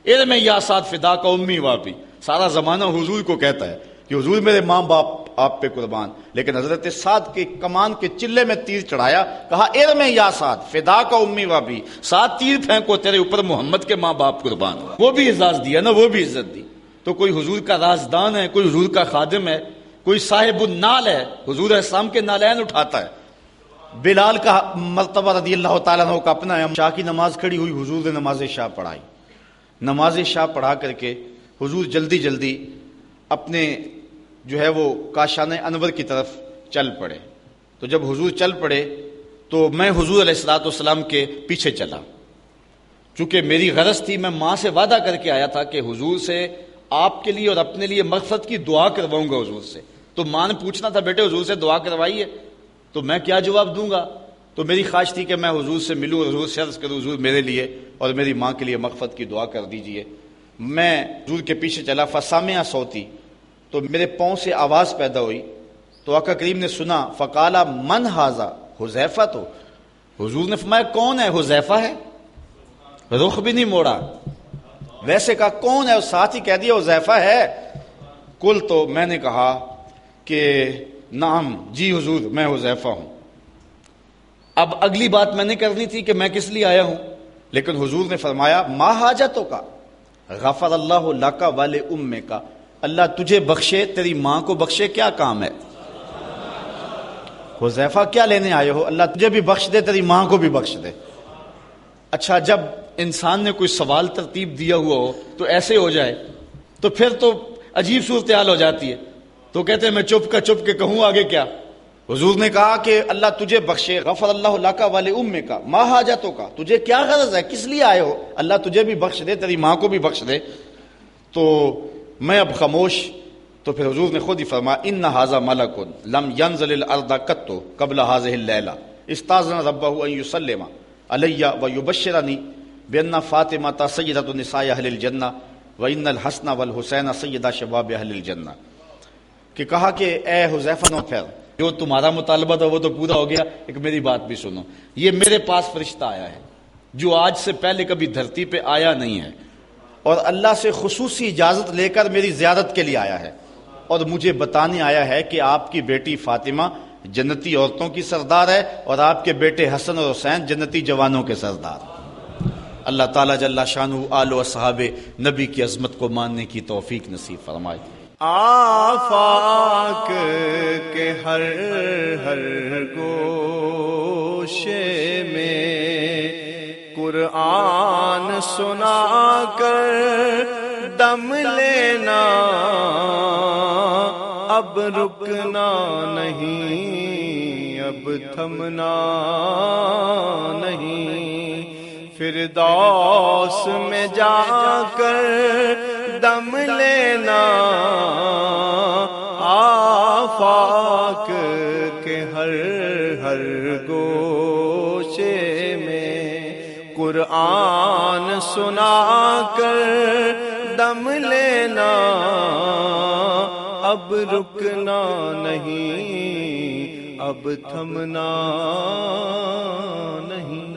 علم یا سعد فدا کا امی واپی۔ سارا زمانہ حضور کو کہتا ہے کہ حضور میرے ماں باپ آپ پہ قربان، لیکن حضرت سعد کے کمان کے چلے میں تیر چڑھایا، کہا ارم یا سعد فدا کا امی وابی، سعد تیر پھینکو تیرے اوپر محمد کے ماں باپ قربان۔ وہ بھی اعزاز دیا نا، وہ بھی عزت دی۔ تو کوئی حضور کا رازدان ہے، کوئی حضور کا خادم ہے، کوئی صاحب النال ہے، حضور اسلام کے نالین اٹھاتا ہے۔ بلال کا مرتبہ رضی اللہ تعالیٰ عنہ کا اپنا ہے۔ شاہ کی نماز کھڑی ہوئی، حضور نے نماز شاہ پڑھائی۔ نماز شاہ پڑھا کر کے حضور جلدی جلدی اپنے جو ہے وہ کاشان انور کی طرف چل پڑے۔ تو جب حضور چل پڑے تو میں حضور علیہ الصلوۃ والسلام کے پیچھے چلا، چونکہ میری غرض تھی، میں ماں سے وعدہ کر کے آیا تھا کہ حضور سے آپ کے لیے اور اپنے لیے مغفرت کی دعا کرواؤں گا حضور سے۔ تو ماں نے پوچھنا تھا بیٹے حضور سے دعا کروائیے، تو میں کیا جواب دوں گا؟ تو میری خواہش تھی کہ میں حضور سے ملوں، حضور سے عرض کروں حضور میرے لیے اور میری ماں کے لیے مغفرت کی دعا کر دیجئے۔ میں حضور کے پیچھے چلا، فسامع صوتی، تو میرے پاؤں سے آواز پیدا ہوئی۔ تو آقا کریم نے سنا، فقالا من ھذا، حذیفہ تو حضور نے فرمایا کون ہے؟ حذیفہ ہے، رخ بھی نہیں موڑا، ویسے کہا کون ہے، اور ساتھ ہی کہہ دیا حذیفہ ہے۔ کل تو میں نے کہا کہ نعم، جی حضور میں حذیفہ ہوں۔ اب اگلی بات میں نے کرنی تھی کہ میں کس لیے آیا ہوں، لیکن حضور نے فرمایا ما حاجتوں کا غفر اللہ لک ولی امک، اللہ تجھے بخشے تیری ماں کو بخشے، کیا کام ہے؟ حذیفہ کیا لینے آئے ہو؟ اللہ تجھے بھی بخش دے تیری ماں کو بھی بخش دے۔ اچھا، جب انسان نے کوئی سوال ترتیب دیا ہوا ہو تو ایسے ہو جائے تو پھر تو عجیب صورتحال ہو جاتی ہے، تو کہتے ہیں میں چپ کے کہوں آگے کیا؟ حضور نے کہا کہ اللہ تجھے بخشے، غفر اللہ لک ولی امک، ما حاجتوں کا، تجھے کیا غرض ہے، کس لیے آئے ہو؟ اللہ تجھے بھی بخش دے تیری ماں کو بھی بخش دے۔ تو میں اب خاموش، تو پھر حضور نے خود ہی فرمایا ان ھذا ملک لم ینزل الارض قط قبل هذه الليلہ استاذن ربہ ان یسلم علی ویبشرنی بان فاطمہ سیدۃ نساء اہل الجنہ وان الحسن والحسین سیدہ شباب اہل الجنہ، کہ کہا کہ اے حذیفہ نو پھر جو تمہارا مطالبہ تھا وہ تو پورا ہو گیا، ایک میری بات بھی سنو، یہ میرے پاس فرشتہ آیا ہے جو آج سے پہلے کبھی دھرتی پہ آیا نہیں ہے، اور اللہ سے خصوصی اجازت لے کر میری زیارت کے لیے آیا ہے، اور مجھے بتانے آیا ہے کہ آپ کی بیٹی فاطمہ جنتی عورتوں کی سردار ہے اور آپ کے بیٹے حسن اور حسین جنتی جوانوں کے سردار۔ اللہ تعالیٰ جل شانہ آل و اصحاب نبی کی عظمت کو ماننے کی توفیق نصیب فرمائے۔ آفاق کے ہر ہر گوشے میں قرآن سنا کر دم لینا، اب رکنا نہیں، اب تھمنا نہیں، فردوس میں جا کر دم لینا، آفاق کے ہر ہر گوشے میں قرآن سنا کر دم لینا، اب رکنا نہیں، اب تھمنا نہیں۔